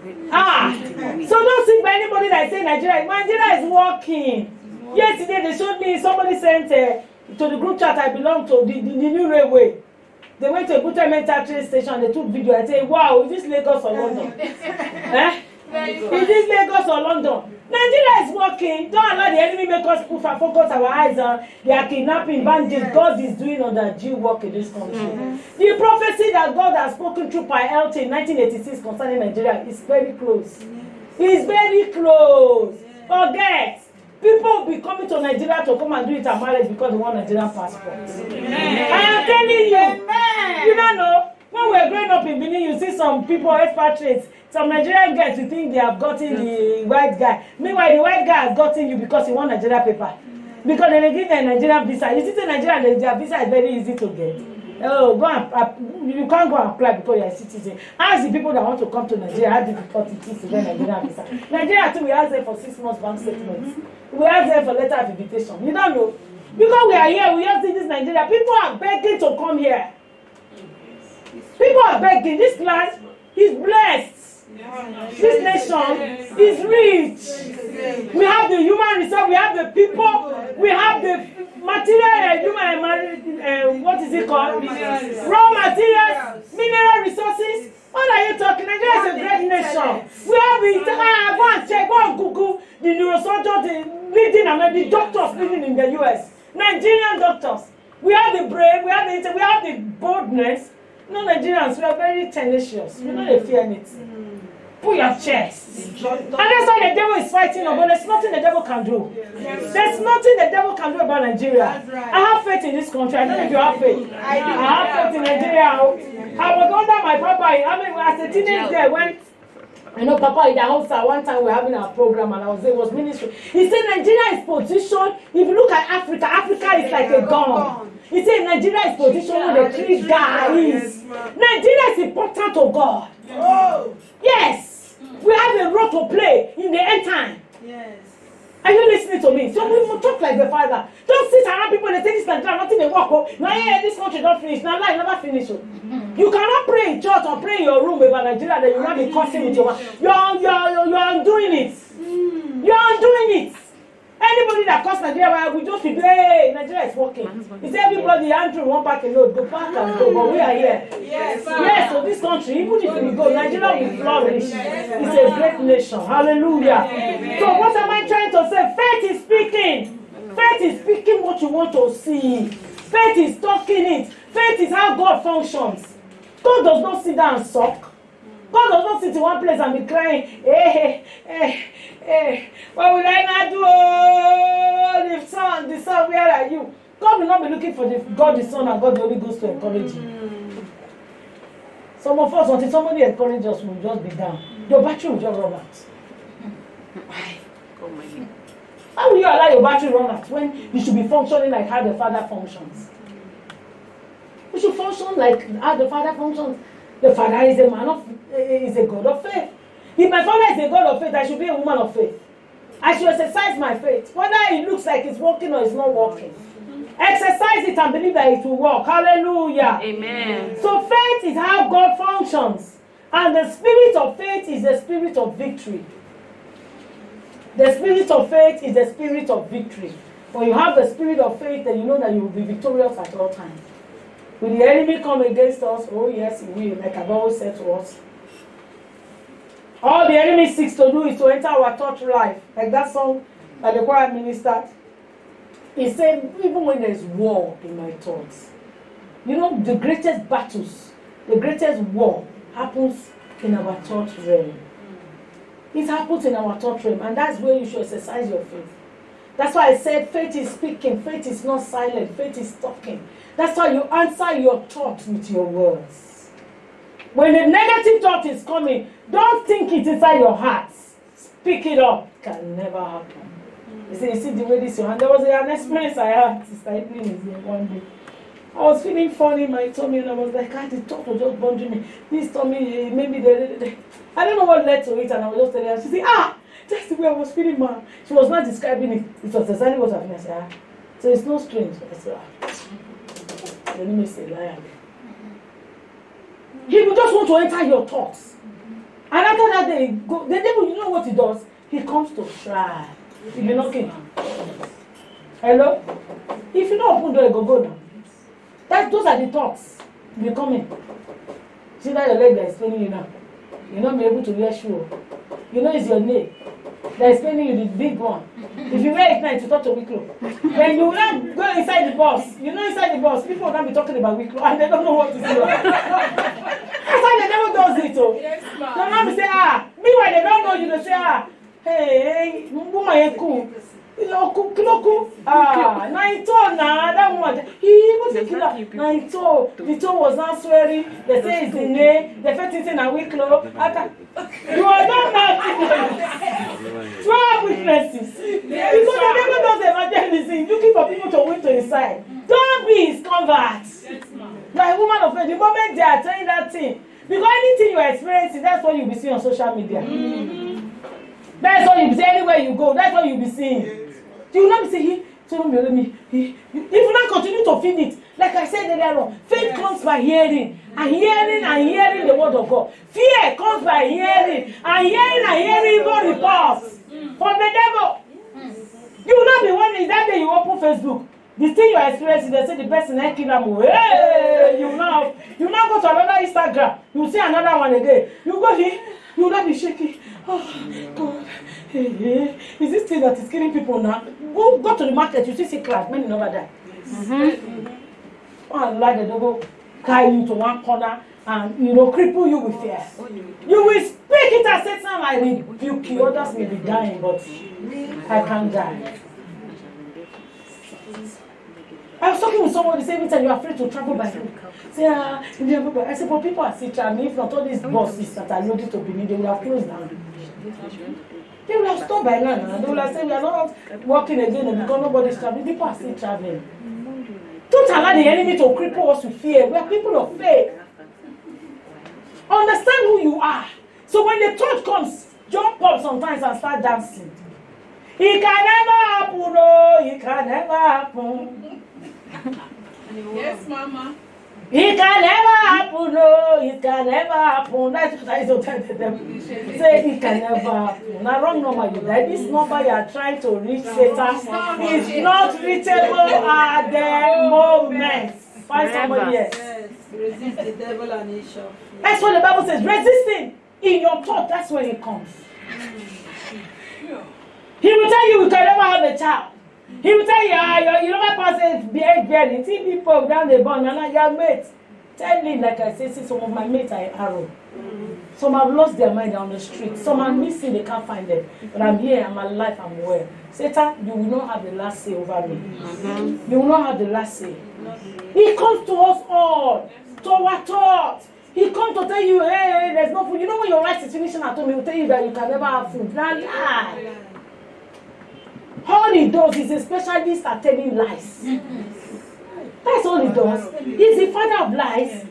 S1: So don't think by anybody that is saying Nigeria is working. Yesterday they showed me, somebody sent to the group chat I belong to, the new railway. They went to a Butamenta train station, they took video. I say, wow, is this Lagos or London? Is this Lagos or London? Nigeria is working. Don't allow the enemy make us focus our eyes on their kidnapping bandits. God is doing underdue work in this country. The prophecy that God has spoken through Pi-LT in 1986 concerning Nigeria is very close. It's very close. Forget. People will be coming to Nigeria to come and do it at marriage because they want Nigerian passports. I am telling you. You don't know. When we were growing up in Benin, you see some people, expatriates, some Nigerian guys who think they have gotten the white guy. Meanwhile, the white guy has gotten you because he want Nigeria paper. Because they give them Nigerian visa. You see, Nigeria, their visa is very easy to get. Oh, you can't go and apply because you're a citizen. Ask the people that want to come to Nigeria how difficult it is to get Nigerian visa. Nigeria too, we ask them for 6 months bank statements. We ask them for letter of invitation. You don't know. Because we are here, we have this Nigeria. People are begging to come here. People are begging. This land is blessed. This nation is rich. We have the human resource. We have the people. We have the material human. What is it called? Raw materials, mineral resources. What are you talking? Nigeria is a great nation. We have it. Go and check. Go and Google the neurosurgeons, the doctors living in the US. Nigerian doctors. We have the brain, we have the boldness. No, Nigerians, we are very tenacious. We don't fear anything. Put your chest. And that's why the devil is fighting, but there's nothing the devil can do. There's nothing the devil can do about Nigeria. I have faith in this country. I don't know if you have faith. I have faith in Nigeria. I was under my papa. I mean, as a teenager, when Papa in the house at one time we were having our program and it was ministry. He said Nigeria is positioned. If you look at Africa, Africa is like a gun. He said Nigeria is positioned where the three guys. Nigeria is important to God. Yes. We have a role to play in the end time. Yes. Are you listening to me? So we must talk like the Father. Don't sit around people and say this Nigeria, nothing they walk. Now this country don't finish. Now life never finish. You cannot pray in church or pray in your room about Nigeria that you will not be cursing with your mouth. You're undoing it. You're undoing it. Anybody that calls Nigeria, we just be hey, Nigeria is working. It's everybody, Andrew, one pack alone, go back and go, but we are here. Yes, so this country, even if we go, Nigeria will flourish. It's a great nation. Hallelujah. So what am I trying to say? Faith is speaking. Faith is speaking what you want to see. Faith is talking it. Faith is how God functions. God does not sit down and suck. God does not sit in one place and be crying, what will I not do? Oh, the son, where are you? God will not be looking for God the Son and God the Holy Ghost to encourage you. Some of us, until somebody encourages us, will just be down. Your battery will just run out. How will you allow your battery run out when you should be functioning like how the Father functions? We should function like how the Father functions. The Father is a God of faith. If my Father is a God of faith, I should be a woman of faith. I should exercise my faith. Whether it looks like it's working or it's not working. Exercise it and believe that it will work. Hallelujah.
S3: Amen.
S1: So faith is how God functions. And the spirit of faith is the spirit of victory. The spirit of faith is the spirit of victory. When you have the spirit of faith, then you know that you will be victorious at all times. Will the enemy come against us? Oh yes, he will, like I've always said to us. All the enemy seeks to do is to enter our thought life. Like that song that the choir ministered. He said, even when there's war in my thoughts, you know, the greatest battles, the greatest war happens in our thought realm. It happens in our thought realm, and that's where you should exercise your faith. That's why I said faith is speaking, faith is not silent, faith is talking. That's why you answer your thoughts with your words. When the negative thought is coming, don't think it inside your heart. Speak it up. It can never happen. You see the way this one. There was an experience I had. Sister Evelyn is here one day. I was feeling funny in my tummy and I was like, the thought was just bothering me. This tummy, maybe I don't know what led to it, and I was just telling her. She said, that's the way I was feeling, man. She was not describing it. It was exactly what I said. So it's no strange. I said, the enemy is a liar. He will just want to enter your thoughts. And after that, the devil, you know what he does? He comes to try. If you're knocking. Hello? If you don't open the door, go now. Those are the thoughts. You're coming. See that your leg that is paining you now. You're not be able to wear shoe. You know it's your knee that is paining you, the big one. If you wear it now, to talk to Wicklow. Then you will not go inside the bus. You know inside the bus, people will not be talking about Wicklow and they don't know what to say. That's why the devil does it. Yes, they'll not be say, meanwhile they don't know you, they say, hey, woman, cool. Kiloku, Naito, that woman, he was a killer. Naito, the toe was not swearing, they say it's the name, they felt it in a Wicklow. You are not now 12 witnesses. Because the devil does evangelism, looking for people to win to his side. Don't be his convert. Like woman of faith, the moment they are telling that thing, because anything you are experiencing, that's what you'll be seeing on social media. That's what you'll be seeing anywhere you go, that's what you'll be seeing. You will not be saying, if you not continue to feed it, like I said earlier on, faith comes by hearing, and hearing the word of God. Fear comes by hearing, and hearing evil reports from the devil. You will not be wondering that day you open Facebook. The thing you are experiencing, they say the person ain't kill them. Hey, you now go to another Instagram. You see another one again. You go here, you will not be shaking. Oh God, hey, is this thing that is killing people now? Go to the market. You see crack, many never die. and like the devil carry you to one corner and cripple you with fear. You will speak it as Satan, I rebuke you. Others may be dying, but I can't die. I was talking with somebody saying that you're afraid to travel by road. Say, I said, but people are still traveling. If not all these buses that are loaded to Benin, they will have closed down. They will have stopped by now. And they will have said, we are not working again because nobody's traveling. People are still traveling. Don't allow the enemy to cripple us with fear. We are people of faith. Understand who you are. So when the thought comes, jump up sometimes and start dancing. It can never happen, no, it can never happen.
S2: Yes, Mama.
S1: It can never happen, no, it can never happen. That's what I don't tell them. Say it can never happen. Now wrong number you like. This number you are trying to reach Satan is not reachable at the moment. Find somebody else.
S4: Yes, resist the devil and he shall flee.
S1: That's what the Bible says. Resisting in your thought, that's when it comes. He will tell you can never have a child. He will tell you, you never pass age bearing. See people down the bond and your mates. Tell me, like I say, see, some of my mates are arrow. Some have lost their mind on the street. Some are missing, they can't find them. But I'm here, I'm alive, I'm well. Satan, you will not have the last say over me. You will not have the last say. He comes to us all, to our thoughts. He comes to tell you, hey, there's no food. You know when your rice is finishing at home, he will tell you that you can never have food. Now lie. All he does is a specialist at telling lies. That's all he does. He's the father of lies.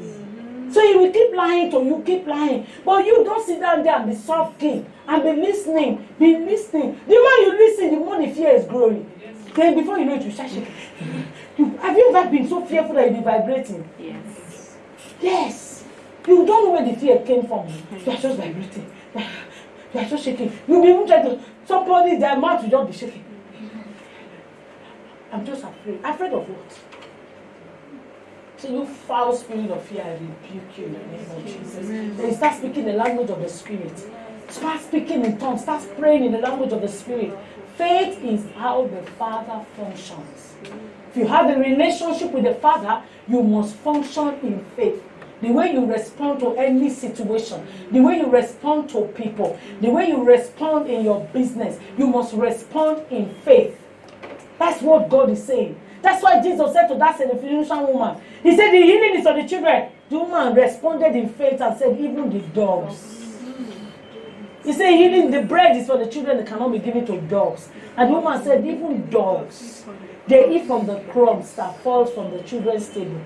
S1: So he will keep lying to you, keep lying. But you don't sit down there and be sulking and be listening. Be listening. The more you listen, the more the fear is growing. Then before you know it, you start shaking. Have you ever been so fearful that you'll be vibrating?
S3: Yes.
S1: Yes. You don't know where the fear came from. You are just vibrating. You are just shaking. You'll be even trying to, somebody, their mouth will just be shaking. I'm just afraid. Afraid of what? So you foul spirit of fear, I rebuke you in the name of Jesus. Then you start speaking the language of the spirit. Start speaking in tongues. Start praying in the language of the spirit. Faith is how the Father functions. If you have a relationship with the Father, you must function in faith. The way you respond to any situation, the way you respond to people, the way you respond in your business, you must respond in faith. That's what God is saying. That's why Jesus said to that Syrophoenician woman, he said, the healing is of the children. The woman responded in faith and said, even the dogs. He said, healing, the bread is for the children that cannot be given to dogs. And the woman said, even dogs, they eat from the crumbs that falls from the children's table.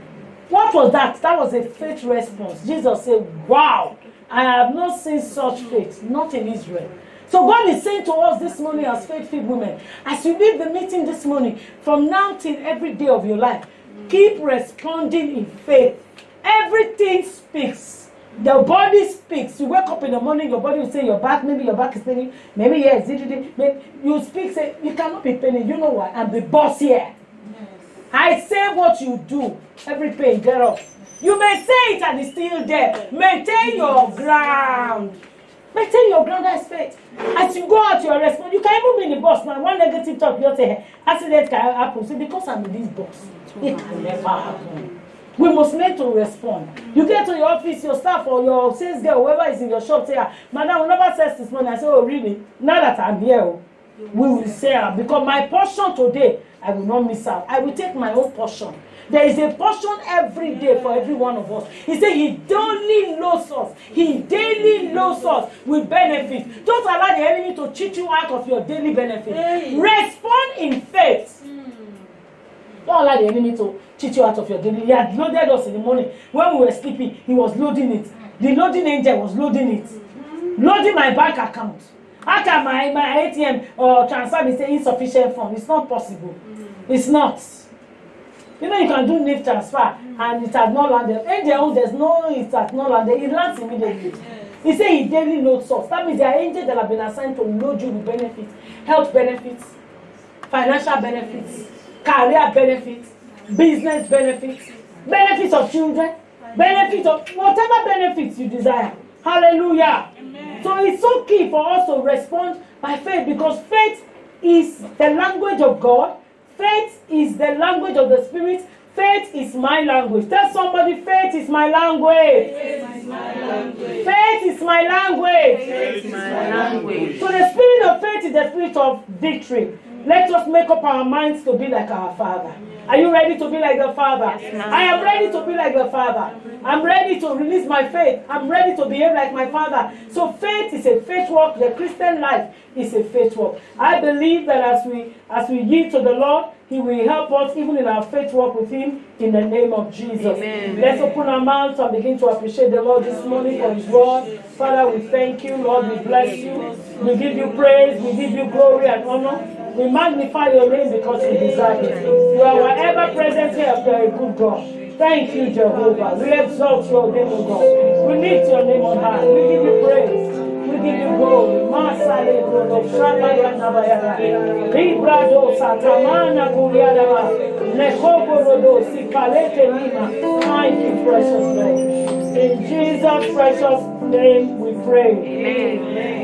S1: What was that? That was a faith response. Jesus said, wow, I have not seen such faith, not in Israel. So God is saying to us this morning as faith-filled women, as you leave the meeting this morning, from now till every day of your life, keep responding in faith. Everything speaks. The body speaks. You wake up in the morning, your body will say your back, maybe your back is paining, maybe yes, maybe you speak, say, you cannot be paining. You know what? I'm the boss here. I say what you do. Every pain, get up. You may say it and it's still there. Maintain your ground. Maintain your ground as faith. As you go out, your response. You can even be in the bus now. One negative talk, you say, accident can happen. So because I'm in this bus, it can never happen. We must learn to respond. You get to your office, your staff or your sales girl, whoever is in your shop, say, Madam, we never said this morning. I say, oh, really? Now that I'm here, we will say, because my portion today, I will not miss out. I will take my own portion. There is a portion every day for every one of us. He said he daily loads us. He daily loads us with benefits. Don't allow the enemy to cheat you out of your daily benefits. Respond in faith. Don't allow the enemy to cheat you out of your daily. He had loaded us in the morning. When we were sleeping, he was loading it. The loading angel was loading it. Loading my bank account. How can my ATM or transfer be saying insufficient funds? It's not possible. It's not. You know, you can do NIF transfer and it has not landed. Angel, there's no, it has not landed. It lands immediately. He said he daily loads us. That means there are angels that have been assigned to load you with benefits, health benefits, financial benefits, career benefits, business benefits, benefits of children, benefits of whatever benefits you desire. Hallelujah. Amen. So it's so key for us to respond by faith, because faith is the language of God. Faith is the language of the Spirit. Faith is my language. Tell somebody, faith is my language. Faith is my language.
S3: Faith is my language.
S1: So the spirit of faith is the spirit of victory. Let us make up our minds to be like our Father. Are you ready to be like the Father?
S3: Yes, ma'am.
S1: I am ready to be like the Father. I'm ready to release my faith. I'm ready to behave like my Father. So faith is a faith walk. The Christian life is a faith walk. I believe that as we yield to the Lord, He will help us even in our faith walk with Him in the name of Jesus.
S3: Amen.
S1: Let's open our mouths and begin to appreciate the Lord this morning for His word. Father, we thank you. Lord, we bless you. We give you praise. We give you glory and honor. We magnify your name because you deserve it. You are our ever-present help. You are a good God. Thank you, Jehovah. We exalt your name, O God. We lift your name on high. We give you praise. We give you glory. Masale brodo shaba nabayara. Librado satamana kuliadaba. Lekobo rodo sipalete lima. Thank you, precious Lord. In Jesus' precious name we pray.
S3: Amen.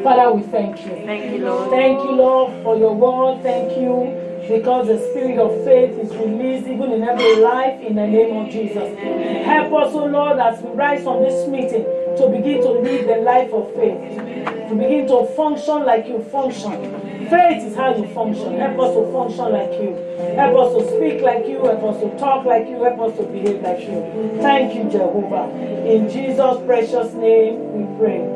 S1: Father, we thank you.
S3: Thank you, Lord.
S1: Thank you, Lord, for your word. Thank you because the spirit of faith is released even in every life in the name of Jesus. Help us, O Lord, as we rise from this meeting to begin to live the life of faith, to begin to function like you function. Faith is how you function. Help us to function like you. Help us to speak like you. Help us to talk like you. Help us to behave like you. Thank you, Jehovah. In Jesus' precious name we pray.